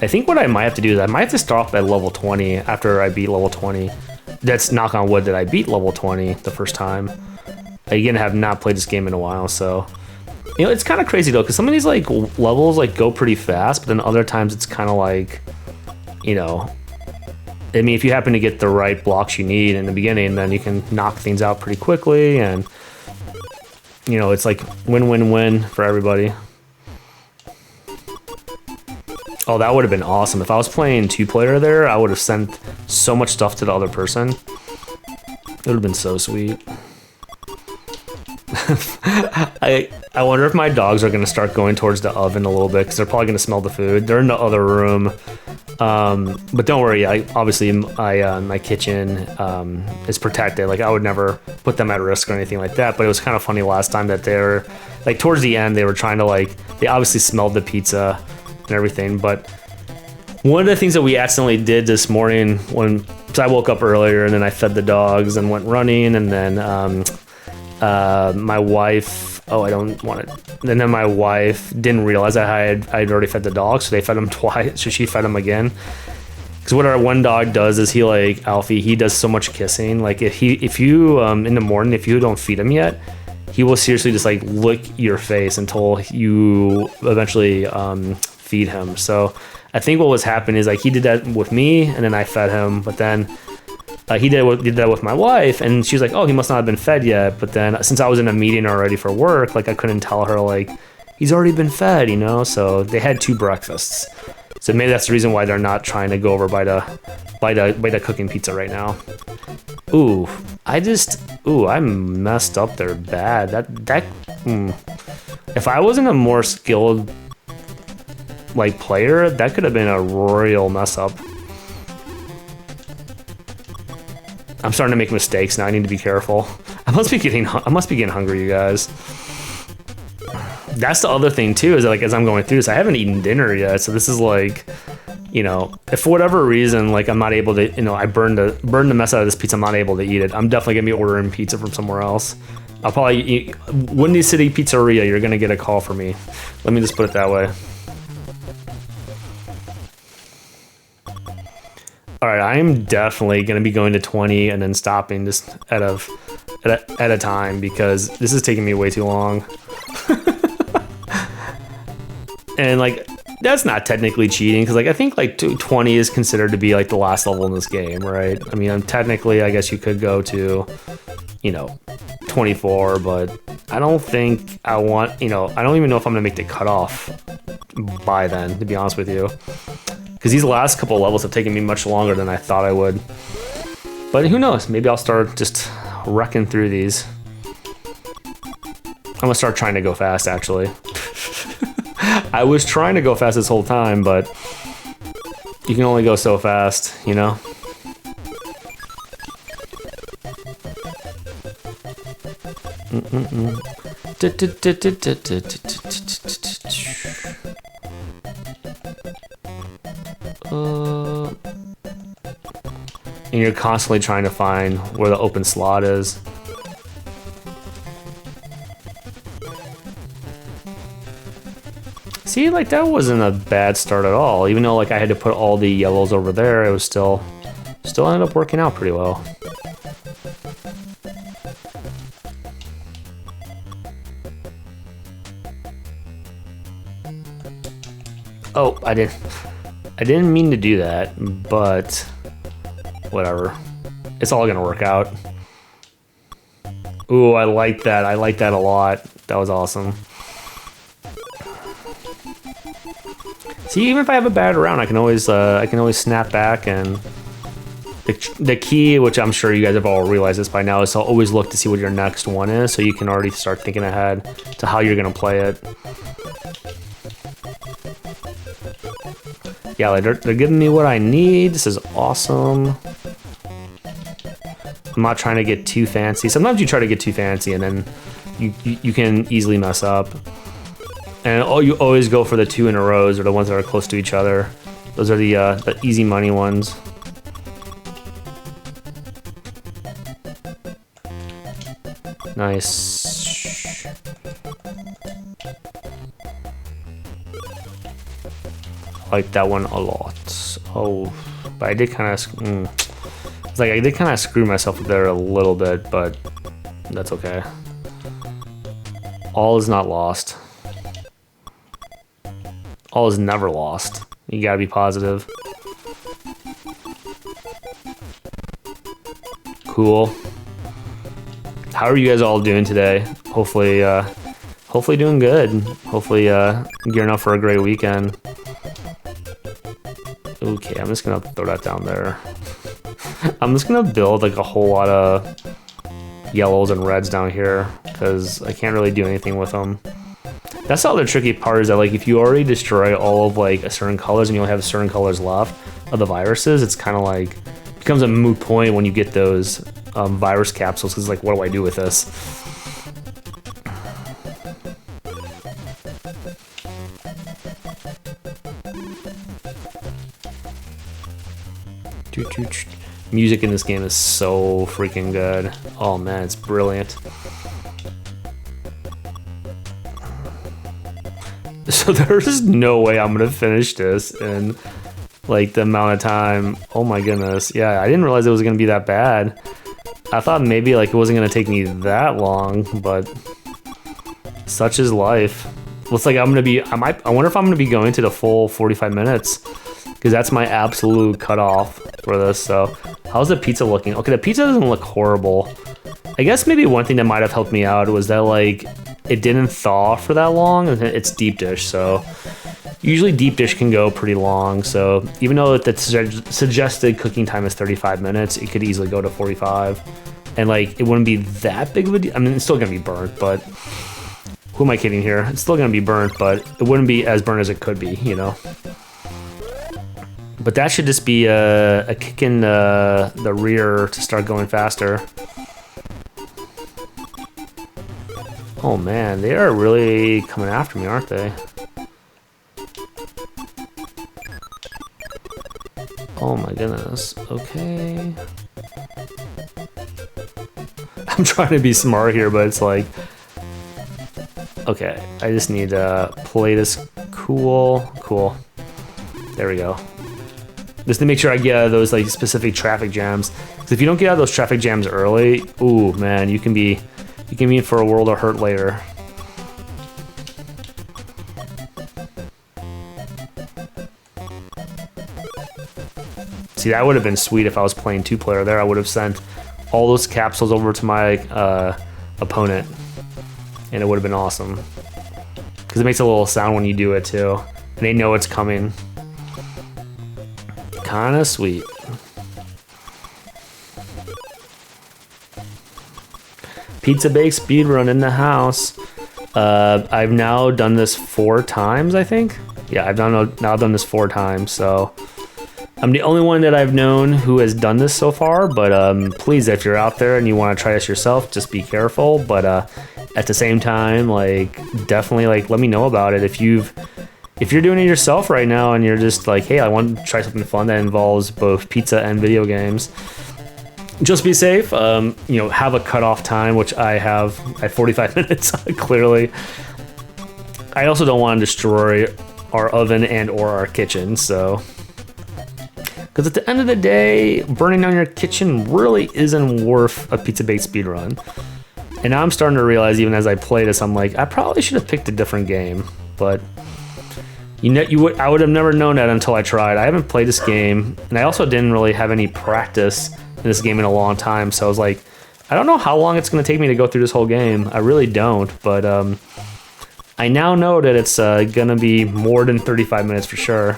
I think what I might have to do is I might have to start off at level 20 after I beat level 20. That's knock on wood that I beat level 20 the first time. Again, I have not played this game in a while, so... it's kind of crazy though, because some of these like levels like go pretty fast, but then other times it's kind of like, I mean, if you happen to get the right blocks you need in the beginning, then you can knock things out pretty quickly, and it's like win-win-win for everybody. Oh, that would have been awesome. If I was playing two-player there, I would have sent so much stuff to the other person. It would have been so sweet. I wonder if my dogs are going to start going towards the oven a little bit, because they're probably going to smell the food. They're in the other room. But don't worry, obviously my kitchen is protected. Like, I would never put them at risk or anything like that. But it was kind of funny last time that they're like towards the end, they were trying to they obviously smelled the pizza and everything. But one of the things that we accidentally did this morning, because I woke up earlier and then I fed the dogs and went running, and then my wife, I don't want it. And then my wife didn't realize that I'd already fed the dog, so they fed him twice. So she fed him again. Because what our one dog does is Alfie, he does so much kissing. Like if you in the morning, if you don't feed him yet, he will seriously just like lick your face until you eventually feed him. So I think what was happening is like he did that with me, and then I fed him, but then. He did that with my wife, and she was like, oh, he must not have been fed yet. But then since I was in a meeting already for work, like I couldn't tell her like he's already been fed, so they had 2 breakfasts. So maybe that's the reason why they're not trying to go over by the cooking pizza right now. I messed up there bad. If I wasn't a more skilled like player, that could have been a royal mess up. I'm starting to make mistakes now. I need to be careful. I must be getting hungry, you guys. That's the other thing too, is that, like, as I'm going through this, I haven't eaten dinner yet. So this is like, if for whatever reason, like I'm not able to, I burned the mess out of this pizza, I'm not able to eat it. I'm definitely gonna be ordering pizza from somewhere else. I'll probably eat Windy City Pizzeria. You're gonna get a call from me. Let me just put it that way. All right, I am definitely going to be going to 20 and then stopping just at a time because this is taking me way too long. And like that's not technically cheating because like I think like 20 is considered to be like the last level in this game, right? I mean, technically I guess you could go to, you know, 24, but I don't think I want, you know, I don't even know if I'm gonna make the cutoff by then, to be honest with you, because these last couple levels have taken me much longer than I thought I would. But who knows? Maybe I'll start just wrecking through these. I'm gonna start trying to go fast, actually. I was trying to go fast this whole time, but you can only go so fast, you know? And you're constantly trying to find where the open slot is. See, like that wasn't a bad start at all. Even though like I had to put all the yellows over there, it was still ended up working out pretty well. Oh, I didn't mean to do that, but whatever. It's all gonna work out. Ooh, I like that. I like that a lot. That was awesome. See, even if I have a bad round, I can always snap back. And the key, which I'm sure you guys have all realized this by now, is to always look to see what your next one is, so you can already start thinking ahead to how you're gonna play it. Yeah, like they're giving me what I need. This is awesome. I'm not trying to get too fancy. Sometimes you try to get too fancy and then you can easily mess up. And you always go for the 2 in a rows or the ones that are close to each other. Those are the easy money ones. Nice. I like that one a lot. Oh, but I did kind of. It's like I did kind of screw myself there a little bit, but that's okay. All is not lost. All is never lost. You gotta be positive. Cool. How are you guys all doing today? Hopefully doing good. Hopefully gearing up for a great weekend. Okay, I'm just gonna throw that down there. I'm just gonna build like a whole lot of yellows and reds down here because I can't really do anything with them. That's the other tricky part, is that like if you already destroy all of like a certain colors and you only have certain colors left of the viruses, it's kind of like becomes a moot point when you get those virus capsules, because like what do I do with this? Music in this game is so freaking good. Oh man, it's brilliant. So there's no way I'm gonna finish this in like the amount of time. Oh my goodness. Yeah, I didn't realize it was gonna be that bad. I thought maybe like it wasn't gonna take me that long, but such is life. Looks like I'm gonna be, I wonder if I'm gonna be going to the full 45 minutes, because that's my absolute cutoff for this. So how's the pizza looking? Okay, the pizza doesn't look horrible. I guess maybe one thing that might have helped me out was that like it didn't thaw for that long, and it's deep dish, so usually deep dish can go pretty long. So even though the suggested cooking time is 35 minutes, it could easily go to 45, and like it wouldn't be that big of a deal. I mean, it's still gonna be burnt, but who am I kidding here? It's still gonna be burnt, but it wouldn't be as burnt as it could be, you know. But that should just be a kick in the rear to start going faster. Oh man, they are really coming after me, aren't they? Oh my goodness. Okay. I'm trying to be smart here, but it's like... Okay, I just need to play this cool. There we go. just to make sure I get out of those like specific traffic jams. Because if you don't get out of those traffic jams early, ooh man, you can be in for a world of hurt later. See, that would have been sweet if I was playing 2-player there. I would have sent all those capsules over to my opponent, and it would have been awesome. Because it makes a little sound when you do it too, and they know it's coming. Kinda sweet. Pizza Bake Speedrun in the house. I've now done this 4 times, I think. Yeah, I've now done this 4 times, so I'm the only one that I've known who has done this so far, but please, if you're out there and you want to try this yourself, just be careful. But at the same time, like, definitely, like, let me know about it. If you're doing it yourself right now and you're just like, hey, I want to try something fun that involves both pizza and video games, just be safe. You know, have a cutoff time, which I have at 45 minutes, clearly. I also don't want to destroy our oven and or our kitchen, so... Because at the end of the day, burning down your kitchen really isn't worth a Pizza Bake Speedrun. And now I'm starting to realize, even as I play this, I'm like, I probably should have picked a different game. But I would have never known that until I tried. I haven't played this game, and I also didn't really have any practice in this game in a long time. So I was like, I don't know how long it's going to take me to go through this whole game. I really don't, but I now know that it's going to be more than 35 minutes for sure.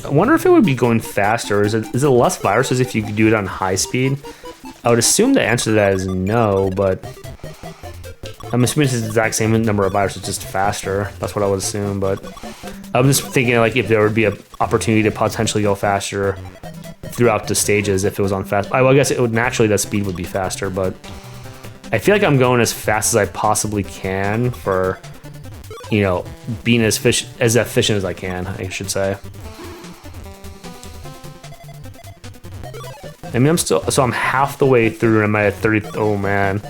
I wonder if it would be going faster. Is it less viruses if you could do it on high speed? I would assume the answer to that is no, but I'm assuming it's the exact same number of viruses, just faster. That's what I would assume, but I'm just thinking like if there would be an opportunity to potentially go faster throughout the stages if it was on fast. Well, I guess it would naturally, that speed would be faster, but I feel like I'm going as fast as I possibly can for, you know, being as efficient as I can, I should say. I mean, I'm half the way through and I'm at 30, oh man.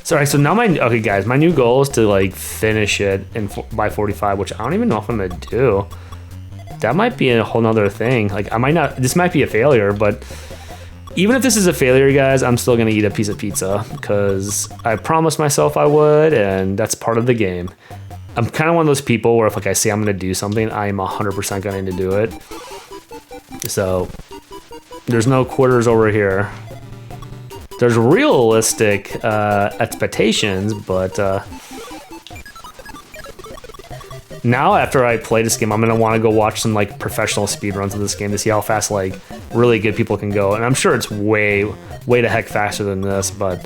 Sorry, so now okay guys, my new goal is to like finish it by 45, which I don't even know if I'm gonna do. That might be a whole nother thing. Like this might be a failure, but even if this is a failure, guys, I'm still gonna eat a piece of pizza because I promised myself I would, and that's part of the game. I'm kind of one of those people where if like I say I'm gonna do something, I'm 100% going to do it. So there's no quarters over here. There's realistic expectations, but now after I play this game, I'm gonna want to go watch some like professional speedruns of this game to see how fast like really good people can go. And I'm sure it's way the heck faster than this, but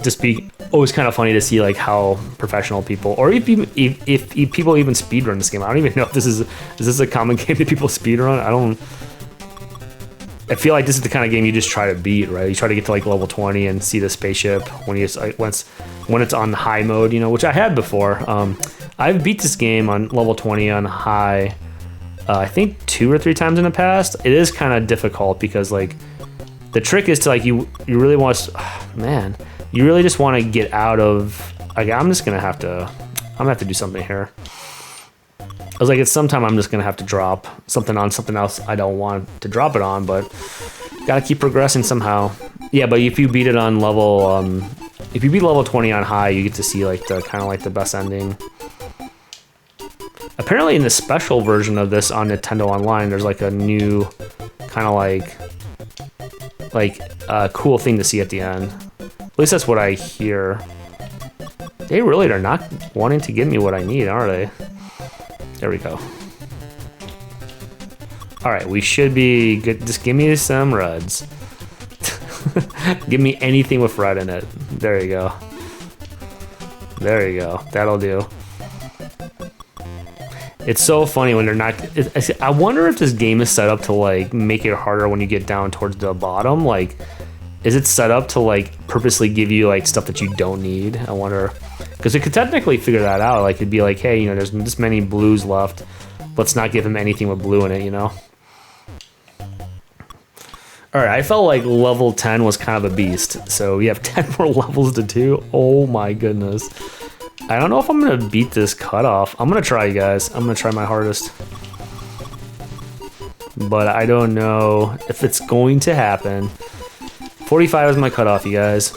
just be always kind of funny to see like how professional people, or if people even speedrun this game. I don't even know if is this a common game that people speedrun. I feel like this is the kind of game you just try to beat, right? You try to get to like level 20 and see the spaceship when it's on high mode, you know, which I had before. I've beat this game on level 20 on high, I think 2 or 3 times in the past. It is kind of difficult because like the trick is to like you really want to, man, you really just want to get out of. Like I'm gonna have to do something here. I was like, it's sometime I'm just gonna have to drop something on something else I don't want to drop it on, but gotta keep progressing somehow. Yeah, but if you beat it on level, if you beat level 20 on high, you get to see like the kind of like the best ending. Apparently, in the special version of this on Nintendo Online, there's like a new kind of like cool thing to see at the end. At least that's what I hear. They really are not wanting to give me what I need, are they? There we go. All right, we should be good. Just give me some reds. Give me anything with red in it. There you go. There you go. That'll do. It's so funny when they're not. I wonder if this game is set up to like make it harder when you get down towards the bottom. Like, is it set up to like purposely give you like stuff that you don't need? I wonder. Because it could technically figure that out. Like, it'd be like, hey, you know, there's this many blues left. Let's not give him anything with blue in it, you know? All right, I felt like level 10 was kind of a beast. So we have 10 more levels to do. Oh my goodness. I don't know if I'm going to beat this cutoff. I'm going to try, you guys. I'm going to try my hardest. but I don't know if it's going to happen. 45 is my cutoff, you guys.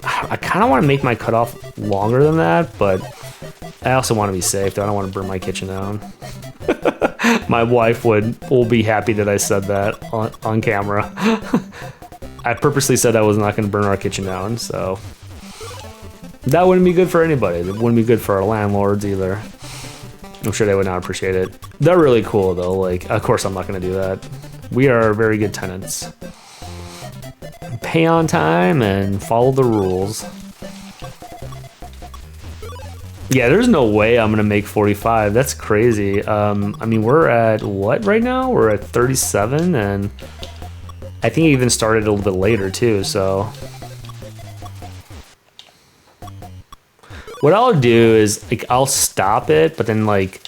I kind of want to make my cutoff longer than that, but I also want to be safe. I don't want to burn my kitchen down. My wife will be happy that I said that on camera. I purposely said I was not going to burn our kitchen down, so that wouldn't be good for anybody. It wouldn't be good for our landlords either. I'm sure they would not appreciate it. They're really cool though. Like, of course I'm not going to do that. We are very good tenants. Pay on time and follow the rules. Yeah, there's no way I'm gonna make 45. That's crazy. I mean, we're at what right now? We're at 37, and I think it even started a little bit later too, so. What I'll do is, like, I'll stop it, but then, like,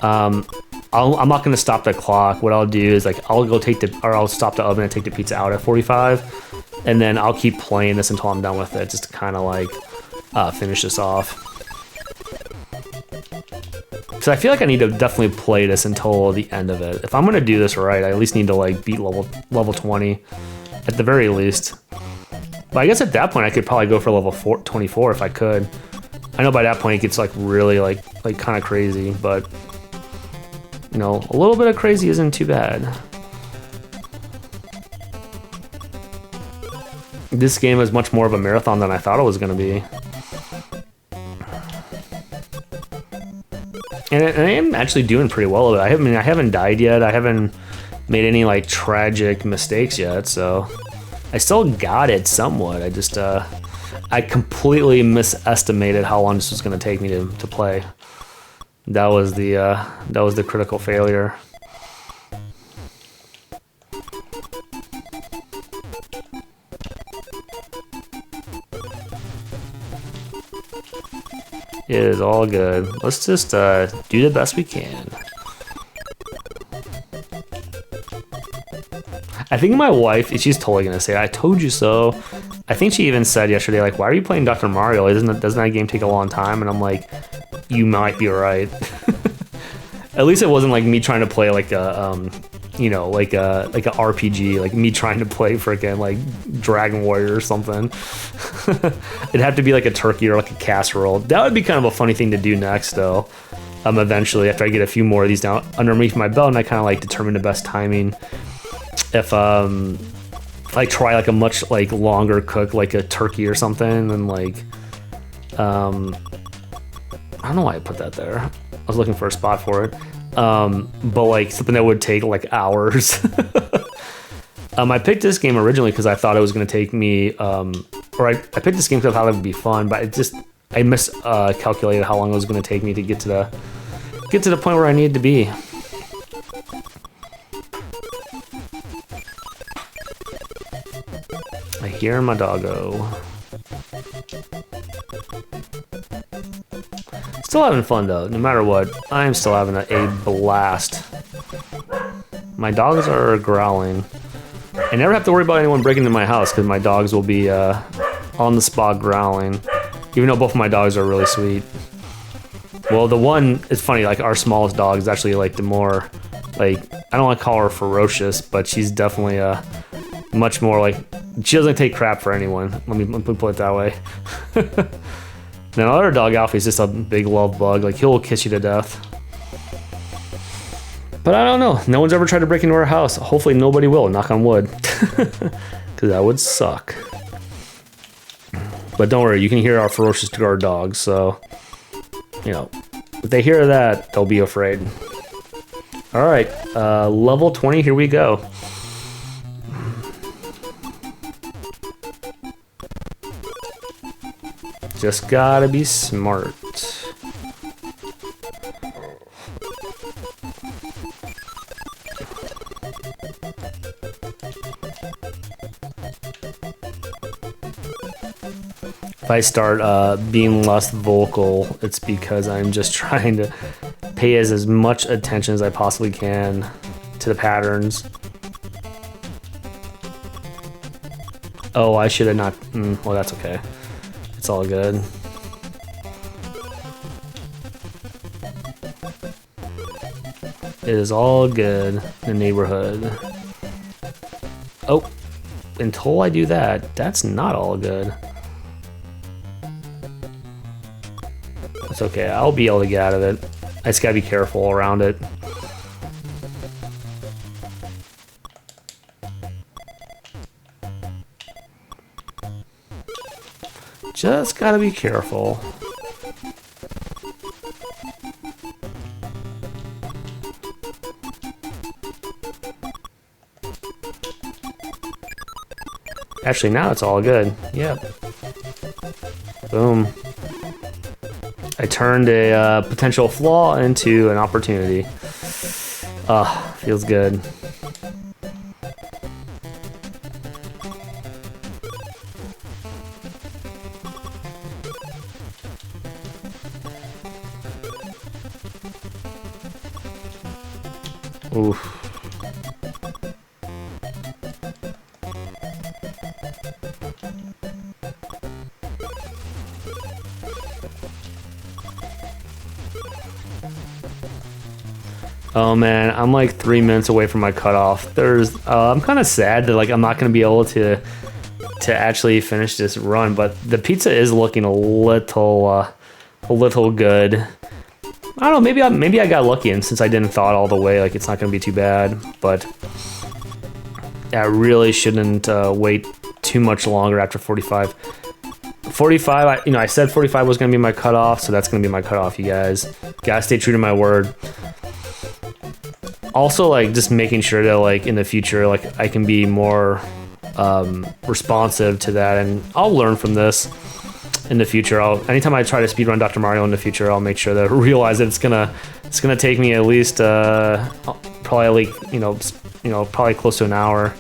I'm not gonna stop the clock. What I'll do is, like, I'll stop the oven and take the pizza out at 45, and then I'll keep playing this until I'm done with it, just to kind of, like, finish this off. So I feel like I need to definitely play this until the end of it. If I'm gonna do this right, I at least need to like beat level 20 at the very least. But I guess at that point I could probably go for level 24 if I could. I know by that point it gets like really like kind of crazy, but you know, a little bit of crazy isn't too bad. This game is much more of a marathon than I thought it was gonna be. And I am actually doing pretty well with it. I haven't died yet. I haven't made any like tragic mistakes yet, so I still got it somewhat. I just I completely misestimated how long this was going to take me to play. That was the critical failure. It is all good. Let's just do the best we can. I think my wife, she's totally gonna say, "I told you so." I think she even said yesterday, like, "Why are you playing Dr. Mario? Doesn't that game take a long time?" And I'm like, "You might be right." At least it wasn't like me trying to play like a you know, like a RPG, like me trying to play freaking like Dragon Warrior or something. It'd have to be like a turkey or like a casserole. That would be kind of a funny thing to do next, though. Eventually, after I get a few more of these down underneath my belt, and I kind of like determine the best timing. If I try like a much like longer cook, like a turkey or something, and like I don't know why I put that there. I was looking for a spot for it. But like something that would take like hours. I picked this game originally because I thought it was going to take me, or I picked this game because I thought it would be fun, but I miscalculated how long it was going to take me to get to the point where I needed to be. I hear my doggo. Still having fun though, no matter what. I am still having a blast. My dogs are growling. I never have to worry about anyone breaking into my house because my dogs will be on the spot growling. Even though both of my dogs are really sweet. Well, the one, it's funny, like our smallest dog is actually like the more, like, I don't want to call her ferocious, but she's definitely much more like, she doesn't take crap for anyone. Let me put it that way. Then our other dog, Alfie's just a big love bug. Like, he'll kiss you to death. But I don't know. No one's ever tried to break into our house. Hopefully nobody will, knock on wood. Because that would suck. But don't worry, you can hear our ferocious guard dogs, so, you know, if they hear that, they'll be afraid. All right, level 20, here we go. Just gotta be smart. If I start being less vocal, it's because I'm just trying to pay as much attention as I possibly can to the patterns. Oh, I should have not. Well, that's okay. It's all good. It is all good in the neighborhood. Oh, until I do that, that's not all good. It's okay, I'll be able to get out of it. I just gotta be careful around it. Just gotta be careful. Actually, now it's all good. Yep. Boom. I turned a potential flaw into an opportunity. Feels good. Oof. Oh man, I'm like 3 minutes away from my cutoff. I'm kind of sad that like I'm not gonna be able to actually finish this run, but the pizza is looking a little good. I don't know, maybe I got lucky, and since I didn't thaw it all the way, like it's not gonna be too bad. But yeah, I really shouldn't wait too much longer after 45. 45, I said 45 was gonna be my cutoff, so that's gonna be my cutoff, you guys. Gotta stay true to my word. Also, like, just making sure that, like, in the future, like, I can be more responsive to that, and I'll learn from this in the future. Anytime I try to speedrun Dr. Mario in the future, I'll make sure that I realize that it's gonna take me at least probably like probably close to an hour.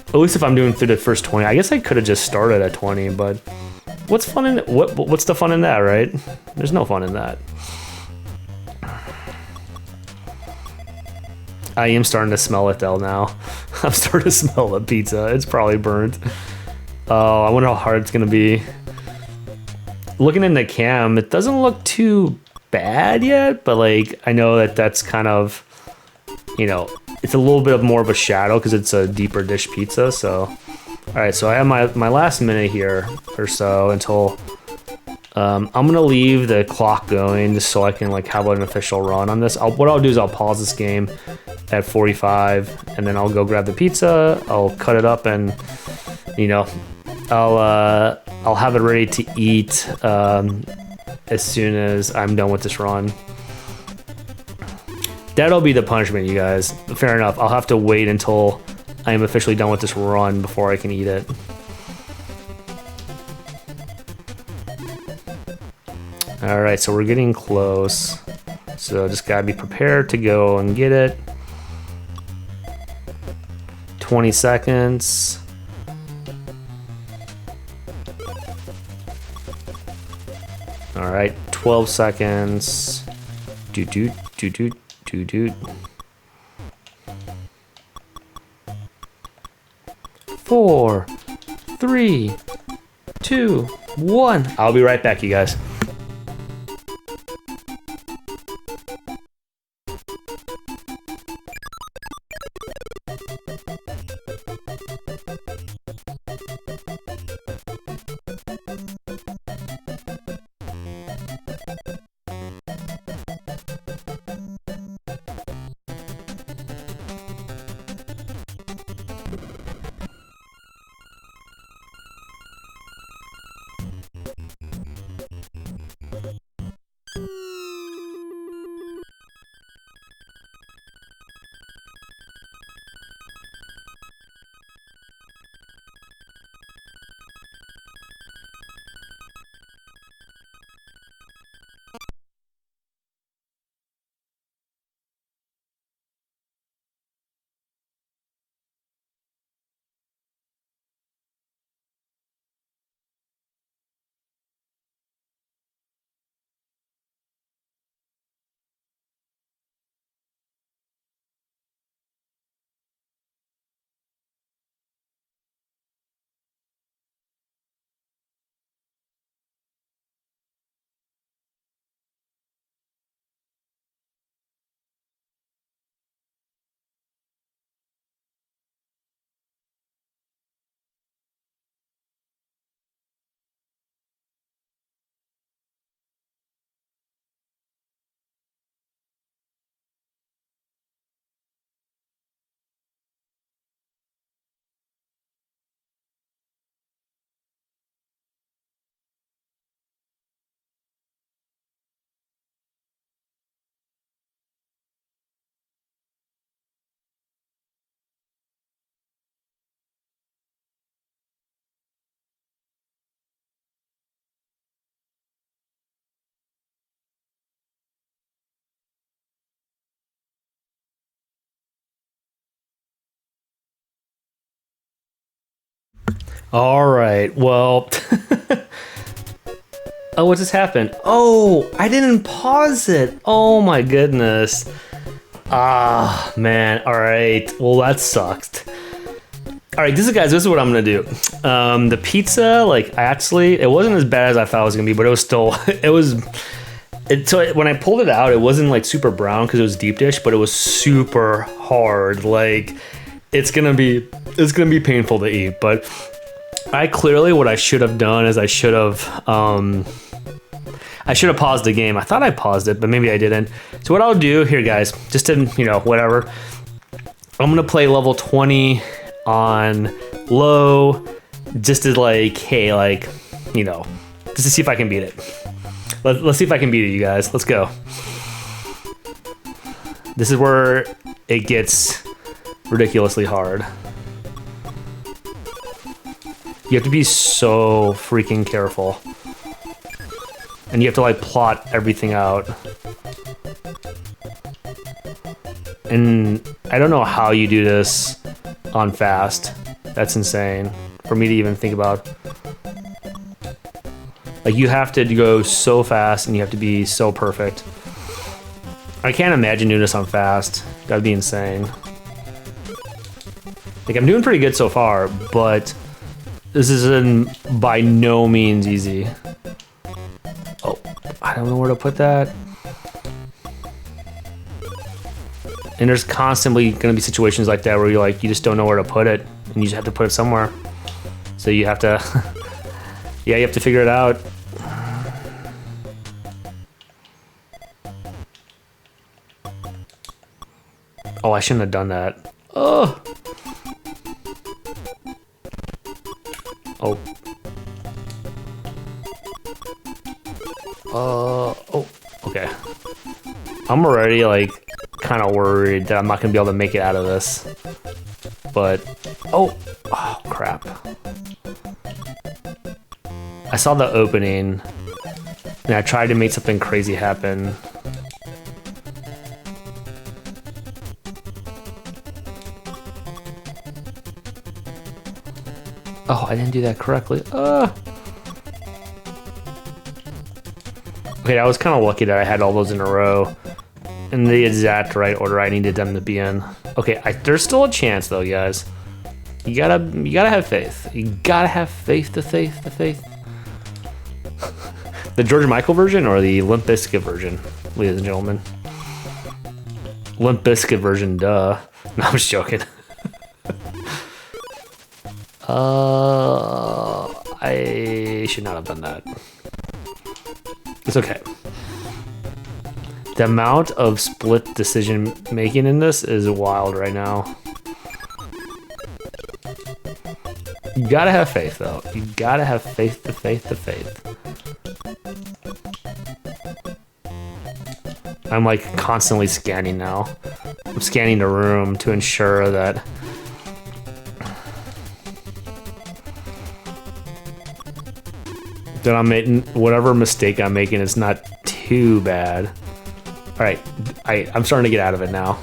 At least if I'm doing through the first 20. I guess I could have just started at 20, but what's fun in what's the fun in that, right? There's no fun in that. I am starting to smell it though now. I'm starting to smell the pizza. It's probably burnt. Oh, I wonder how hard it's gonna be. Looking in the cam, it doesn't look too bad yet, but like I know that that's kind of, it's a little bit more of a shadow because it's a deeper dish pizza. So, all right, so I have my last minute here or so until I'm gonna leave the clock going just so I can like have an official run on this. What I'll do is I'll pause this game at 45, and then I'll go grab the pizza. I'll cut it up, and I'll have it ready to eat as soon as I'm done with this run. That'll be the punishment, you guys. Fair enough. I'll have to wait until I am officially done with this run before I can eat it. All right, so we're getting close. So just gotta be prepared to go and get it. 20 seconds. All right, 12 seconds. Doot doot doot doot doot doot. 4, 3, 2, 1. I'll be right back, you guys. All right, well. Oh, what just happened? Oh, I didn't pause it. Oh my goodness. Ah, man. All right. Well, that sucked. All right, this is what I'm gonna do. The pizza, like, it wasn't as bad as I thought it was gonna be, but it was still, so when I pulled it out, it wasn't like super brown because it was deep dish, but it was super hard. Like, it's gonna be painful to eat. But what I should have done is I should have paused the game. I thought I paused it, but maybe I didn't. So what I'll do here, guys, just to, whatever, I'm gonna play level 20 on low, just to like, hey, like, just to see if I can beat it. Let's see if I can beat it, you guys. Let's go. This is where it gets ridiculously hard. You have to be so freaking careful. And you have to like plot everything out. And I don't know how you do this on fast. That's insane for me to even think about. Like, you have to go so fast and you have to be so perfect. I can't imagine doing this on fast. That'd be insane. Like, I'm doing pretty good so far, but this is by no means easy. Oh, I don't know where to put that. And there's constantly going to be situations like that where you just don't know where to put it, and you just have to put it somewhere. So you have to, yeah, you have to figure it out. Oh, I shouldn't have done that. Oh. Oh. Oh, okay. I'm already like kind of worried that I'm not gonna be able to make it out of this. But, oh crap. I saw the opening and I tried to make something crazy happen. Oh, I didn't do that correctly. Okay, I was kind of lucky that I had all those in a row in the exact right order I needed them to be in. Okay, there's still a chance though, guys. You gotta have faith. You gotta have faith. The George Michael version or the Limp Bizkit version, ladies and gentlemen. Limp Bizkit version, duh. No, I'm just joking. I should not have done that. It's okay. The amount of split decision making in this is wild right now. You gotta have faith though. You gotta have faith, the faith. I'm like constantly scanning now. I'm scanning the room to ensure that I'm making whatever mistake I'm making is not too bad. All right, I'm starting to get out of it now.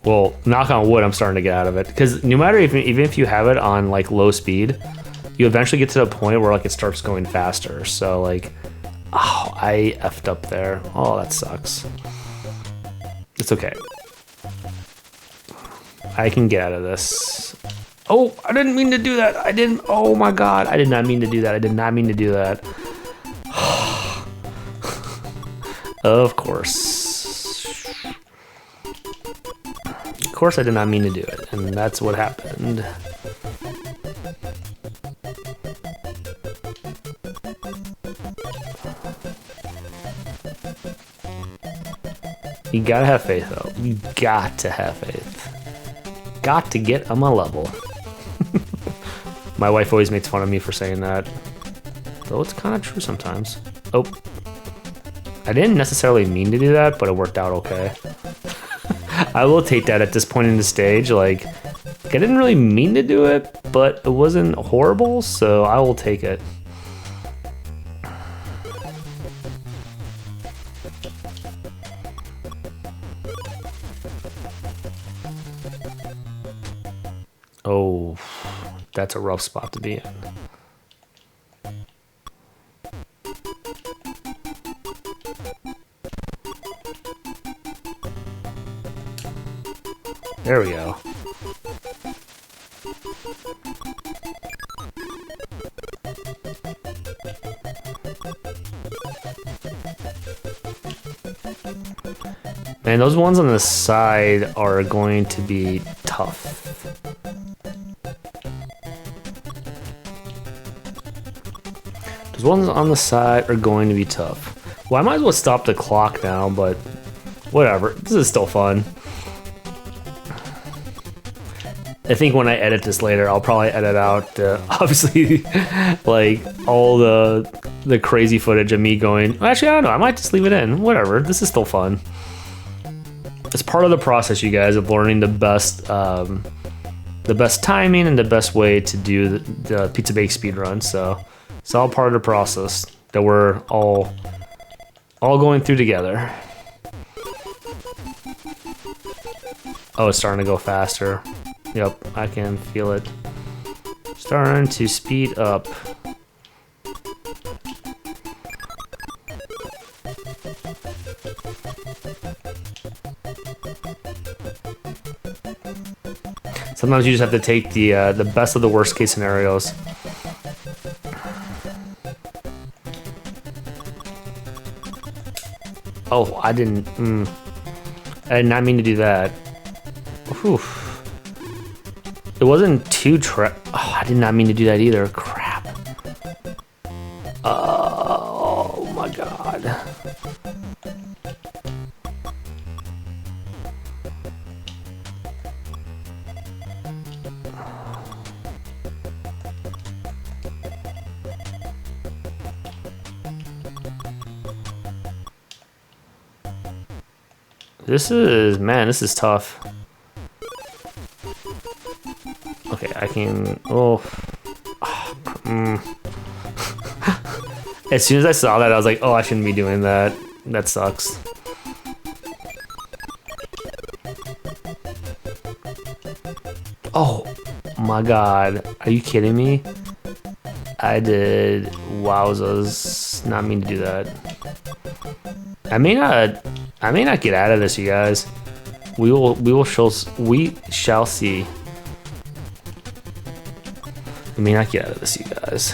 Well, knock on wood, I'm starting to get out of it because no matter even if you have it on like low speed, you eventually get to the point where like it starts going faster. So like, oh, I effed up there. Oh, that sucks. It's okay. I can get out of this. Oh, I didn't mean to do that. Oh my God. I did not mean to do that. Of course. Of course I did not mean to do it. And that's what happened. You gotta have faith though. You got to have faith. Got to get on my level. My wife always makes fun of me for saying that, though it's kind of true sometimes. Oh, I didn't necessarily mean to do that, but it worked out okay. I will take that at this point in the stage. Like, I didn't really mean to do it, but it wasn't horrible, so I will take it. Oh, that's a rough spot to be in. There we go. Man, those ones on the side are going to be tough. Those ones on the side are going to be tough. Well, I might as well stop the clock now, but whatever. This is still fun. I think when I edit this later, I'll probably edit out, obviously, like, all the crazy footage of me going, actually, I don't know, I might just leave it in. Whatever, this is still fun. It's part of the process, you guys, of learning the best timing and the best way to do the pizza bake speedrun. So it's all part of the process that we're all going through together. Oh, it's starting to go faster. Yep, I can feel it. Starting to speed up. Sometimes you just have to take the best of the worst case scenarios. Oh, I did not mean to do that. Whew. It wasn't too oh, I did not mean to do that either. Crap. Oh my god. This is tough. Okay, I can, As soon as I saw that, I was like, oh, I shouldn't be doing that. That sucks. Oh my god, are you kidding me? I did, wowzers, not mean to do that. I may not get out of this, you guys. We shall see. I may not get out of this, you guys.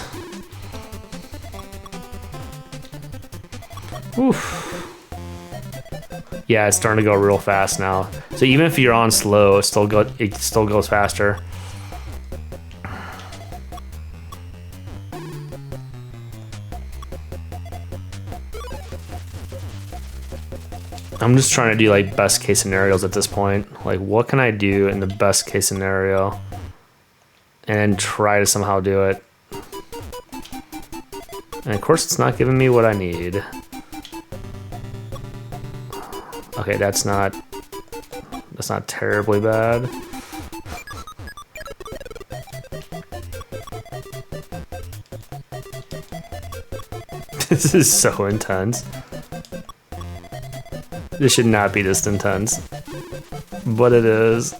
Oof. Yeah, it's starting to go real fast now. So even if you're on slow, it still goes faster. I'm just trying to do like best case scenarios at this point. Like, what can I do in the best case scenario and try to somehow do it? And of course it's not giving me what I need. Okay, that's not terribly bad. This is so intense. This should not be this intense, but it is.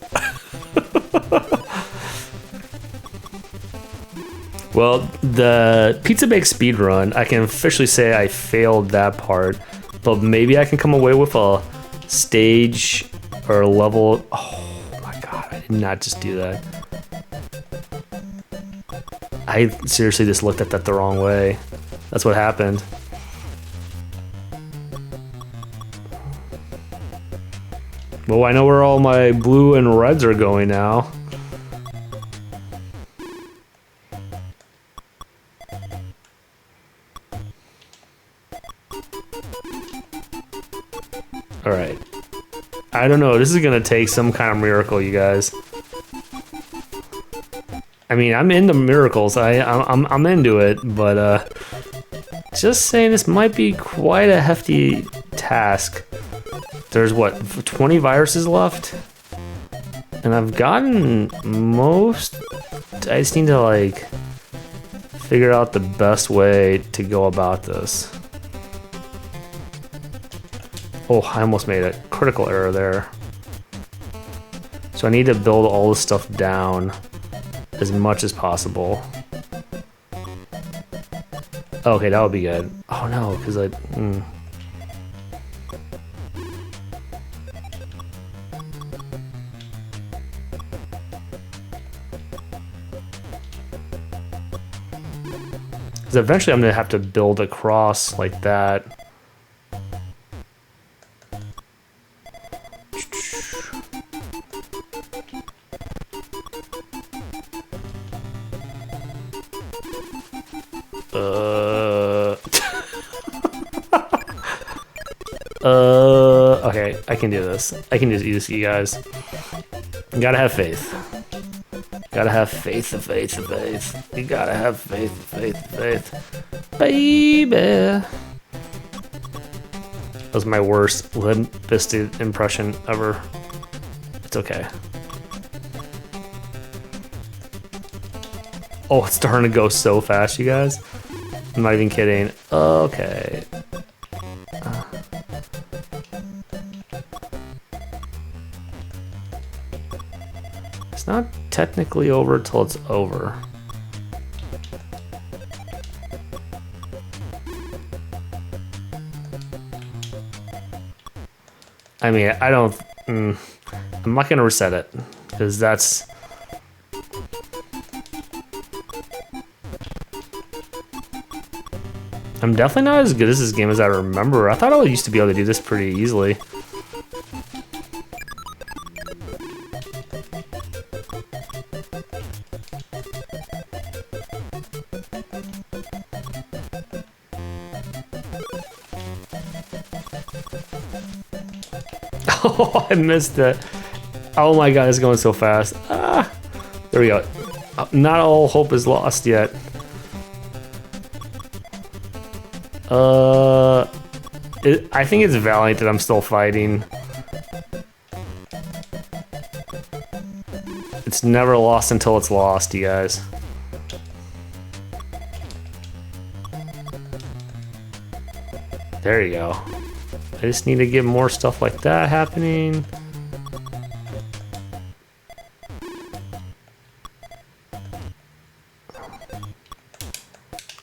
Well, the pizza bake speedrun, I can officially say I failed that part, but maybe I can come away with a stage or a level. Oh my god, I did not just do that. I seriously just looked at that the wrong way. That's what happened. Well, I know where all my blue and reds are going now. Alright. I don't know, this is gonna take some kind of miracle, you guys. I mean, I'm into miracles. I'm into it, but just saying this might be quite a hefty task. There's what, 20 viruses left? And I've gotten most. I just need to like figure out the best way to go about this. Oh, I almost made a critical error there. So I need to build all this stuff down. as much as possible. Okay, that would be good. Oh no, because I... Because eventually I'm going to have to build across like that. Okay, I can do this. I can just do this, you guys. You gotta have faith. Gotta have faith. You gotta have faith. Baby. That was my worst limp-bisted impression ever. It's okay. Oh, it's starting to go so fast, you guys. I'm not even kidding. Okay. It's not technically over till it's over. I mean, I don't... I'm not gonna reset it, because that's... I'm definitely not as good as this game as I remember. I thought I used to be able to do this pretty easily. Oh, I missed it. Oh my god, it's going so fast. Ah, there we go. Not all hope is lost yet. I think it's Valiant that I'm still fighting. It's never lost until it's lost, you guys. There you go. I just need to get more stuff like that happening.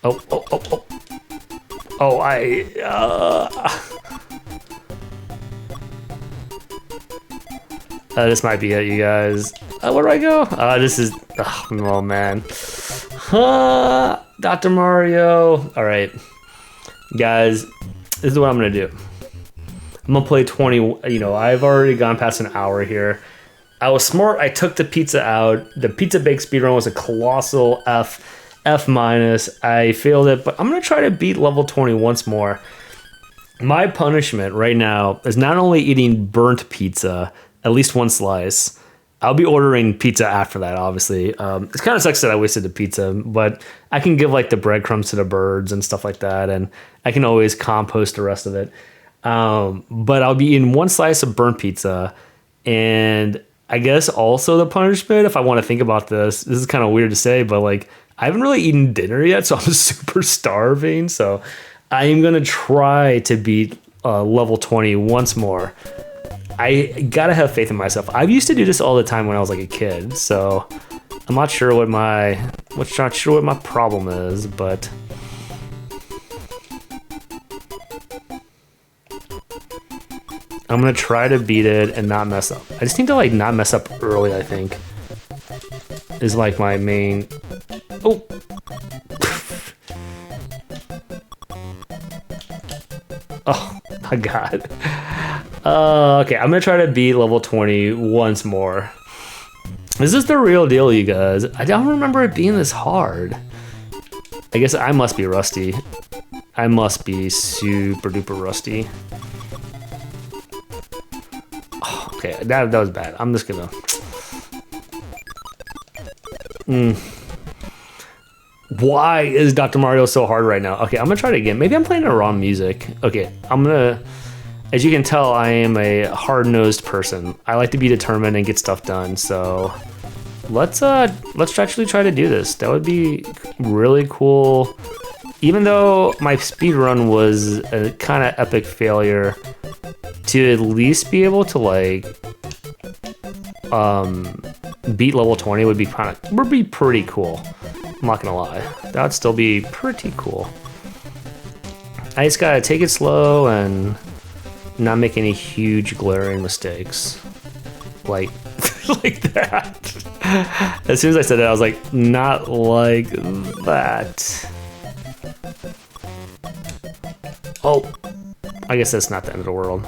Oh. Oh, this might be it, you guys. Where do I go? This is... Oh, man. Dr. Mario. All right. Guys, this is what I'm going to do. I'm going to play 20... You know, I've already gone past an hour here. I was smart. I took the pizza out. The pizza bake speedrun was a colossal F-. I failed it, but I'm going to try to beat level 20 once more. My punishment right now is not only eating burnt pizza, at least one slice. I'll be ordering pizza after that, obviously. It kind of sucks that I wasted the pizza, but I can give like the breadcrumbs to the birds and stuff like that, and I can always compost the rest of it. But I'll be eating one slice of burnt pizza, and I guess also the punishment, if I want to think about this is kind of weird to say, but like I haven't really eaten dinner yet, so I'm super starving. So I am going to try to beat level 20 once more. I gotta have faith in myself. I used to do this all the time when I was like a kid, so I'm not sure what my problem is, but I'm gonna try to beat it and not mess up. I just need to like not mess up early, I think, is like my main... Oh! Oh my god. Okay, I'm gonna try to beat level 20 once more. Is this the real deal, you guys? I don't remember it being this hard. I guess I must be rusty. I must be super duper rusty. Oh, okay, that was bad. I'm just gonna... Why is Dr. Mario so hard right now? Okay, I'm gonna try it again. Maybe I'm playing the wrong music. Okay, I'm gonna... As you can tell, I am a hard-nosed person. I like to be determined and get stuff done, so let's actually try to do this. That would be really cool. Even though my speedrun was a kind of epic failure, to at least be able to like beat level 20 would be pretty cool. I'm not gonna lie. That would still be pretty cool. I just gotta take it slow and not make any huge glaring mistakes. Like, like that. As soon as I said that, I was like, not like that. Oh, I guess that's not the end of the world.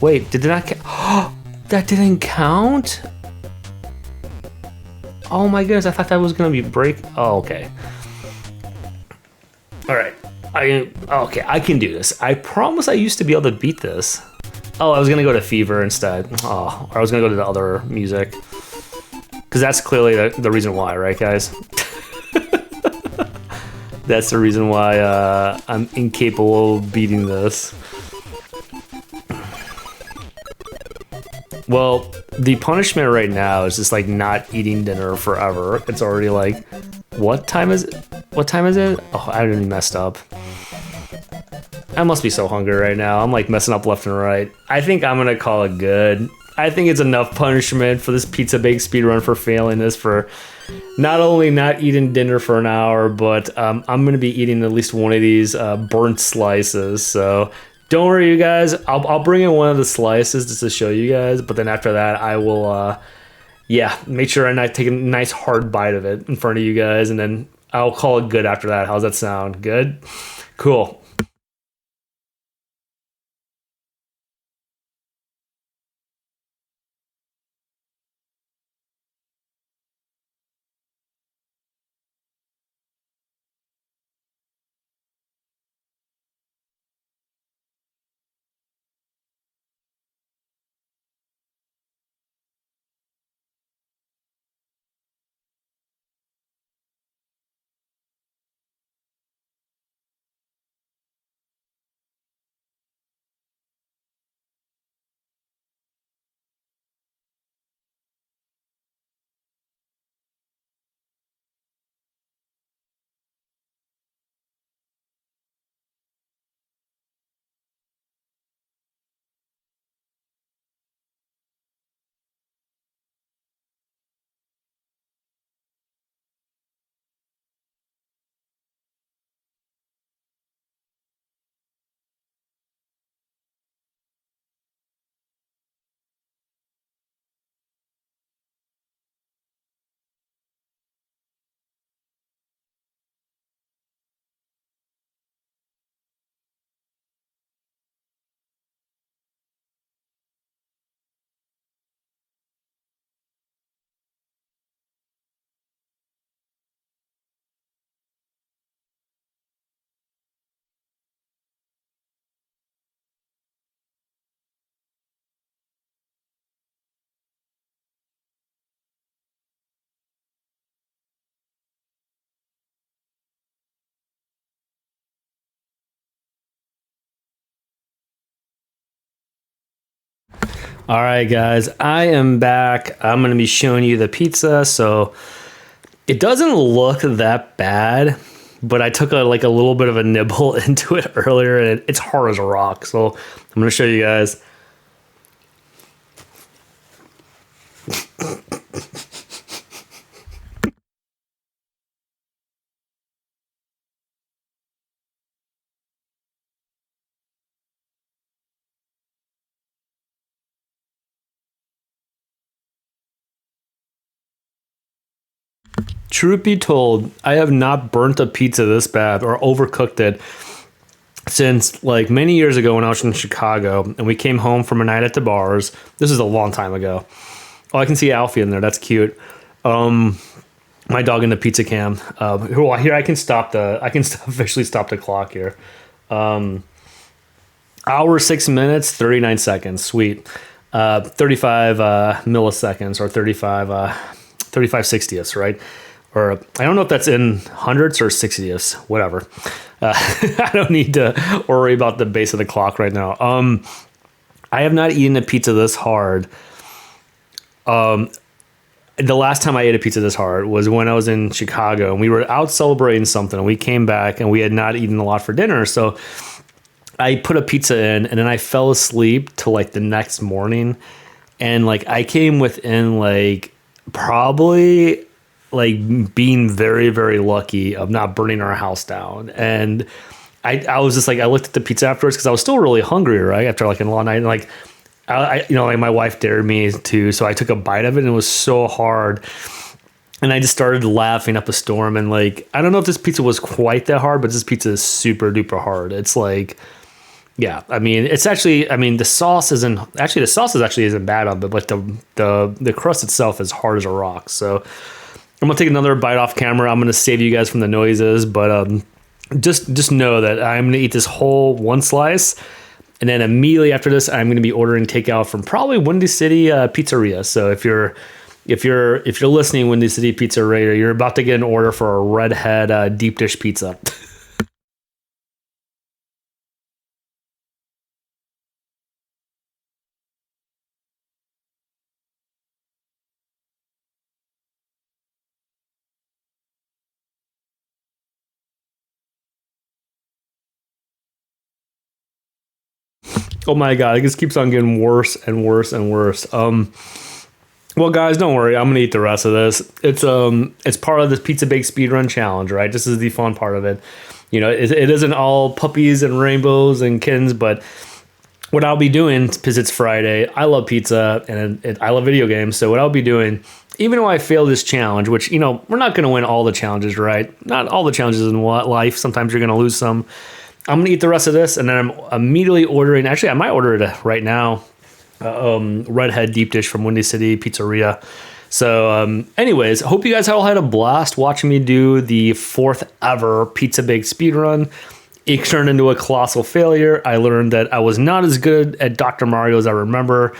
Wait, did that count? That didn't count? Oh my goodness, I thought that was gonna be break. Oh, okay. All right, okay, I can do this. I promise I used to be able to beat this. Oh, I was gonna go to Fever instead. Oh, or I was gonna go to the other music. Because that's clearly the reason why, right guys? That's the reason why I'm incapable of beating this. Well, the punishment right now is just like not eating dinner forever. It's already like, what time is it? What time is it? Oh, I didn't messed up. I must be so hungry right now. I'm like messing up left and right. I think I'm gonna call it good. I think it's enough punishment for this pizza bake speedrun for failing this, for not only not eating dinner for an hour, but I'm gonna be eating at least one of these burnt slices. So don't worry, you guys. I'll bring in one of the slices just to show you guys. But then after that, I will, yeah, make sure I take a nice hard bite of it in front of you guys, and then I'll call it good after that. How's that sound? Good? Cool. All right, guys, I am back. I'm gonna be showing you the pizza. So it doesn't look that bad, but I took like a little bit of a nibble into it earlier, and it's hard as a rock. So I'm gonna show you guys. Truth be told, I have not burnt a pizza this bad or overcooked it since like many years ago when I was in Chicago and we came home from a night at the bars. This is a long time ago. Oh, I can see Alfie in there. That's cute. My dog in the pizza cam. Well, here I can officially stop the clock here. Hour 6 minutes 39 seconds. Sweet. 35 milliseconds or 35 sixtieths, right? Or I don't know if that's in hundredths or 60ths, whatever. I don't need to worry about the base of the clock right now. I have not eaten a pizza this hard. The last time I ate a pizza this hard was when I was in Chicago and we were out celebrating something, and we came back and we had not eaten a lot for dinner. So I put a pizza in, and then I fell asleep till like the next morning, and like I came within like probably like being very, very lucky of not burning our house down. And I was just like, I looked at the pizza afterwards because I was still really hungry, right? After like a long night, and like like my wife dared me to, so I took a bite of it, and it was so hard. And I just started laughing up a storm. And like, I don't know if this pizza was quite that hard, but this pizza is super duper hard. It's like, yeah, I mean, it's actually, I mean, the sauce isn't bad on it, but the crust itself is hard as a rock. So I'm gonna take another bite off camera. I'm gonna save you guys from the noises, but just know that I'm gonna eat this whole one slice, and then immediately after this, I'm gonna be ordering takeout from probably Windy City Pizzeria. So if you're listening, Windy City Pizzeria, you're about to get an order for a redhead deep dish pizza. Oh my god, it just keeps on getting worse and worse and worse. Well, guys, don't worry. I'm gonna eat the rest of this. It's part of this pizza bake speedrun challenge, right? This is the fun part of it. You know, it isn't all puppies and rainbows and kittens, but what I'll be doing, because it's Friday, I love pizza and I love video games. So what I'll be doing, even though I fail this challenge, which, you know, we're not going to win all the challenges, right? Not all the challenges in life. Sometimes you're going to lose some. I'm going to eat the rest of this, and then I'm immediately ordering. Actually, I might order it right now. Redhead deep dish from Windy City Pizzeria. So anyways, hope you guys all had a blast watching me do the 4th ever pizza bake speedrun. It turned into a colossal failure. I learned that I was not as good at Dr. Mario as I remember.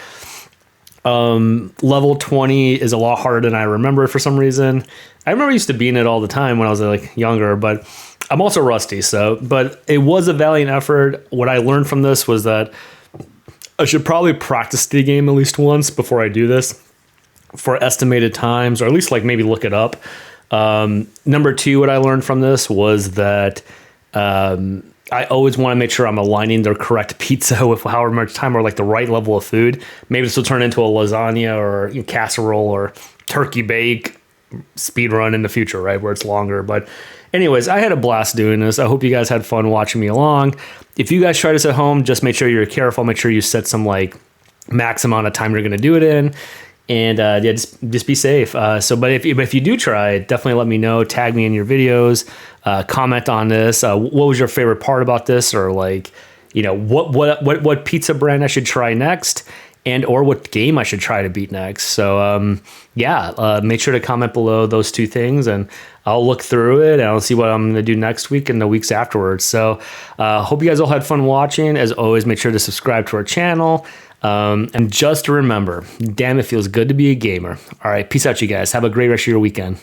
Level 20 is a lot harder than I remember for some reason. I remember I used to be in it all the time when I was like younger, but I'm also rusty. But it was a valiant effort. What I learned from this was that I should probably practice the game at least once before I do this for estimated times, or at least like maybe look it up. Number 2, what I learned from this was that I always want to make sure I'm aligning the correct pizza with however much time, or like the right level of food. Maybe this will turn into a lasagna or casserole or turkey bake speedrun in the future, right? Where it's longer. But anyways, I had a blast doing this. I hope you guys had fun watching me along. If you guys try this at home, just make sure you're careful. Make sure you set some like max amount of time you're going to do it in. And yeah, just be safe. But if you do try it, definitely let me know. Tag me in your videos. Comment on this. What was your favorite part about this, or like, you know, what pizza brand I should try next, and or what game I should try to beat next. So yeah, make sure to comment below those 2 things, and I'll look through it and I'll see what I'm going to do next week and the weeks afterwards. So hope you guys all had fun watching. As always, make sure to subscribe to our channel. And just remember, damn, it feels good to be a gamer. All right, peace out, you guys. Have a great rest of your weekend.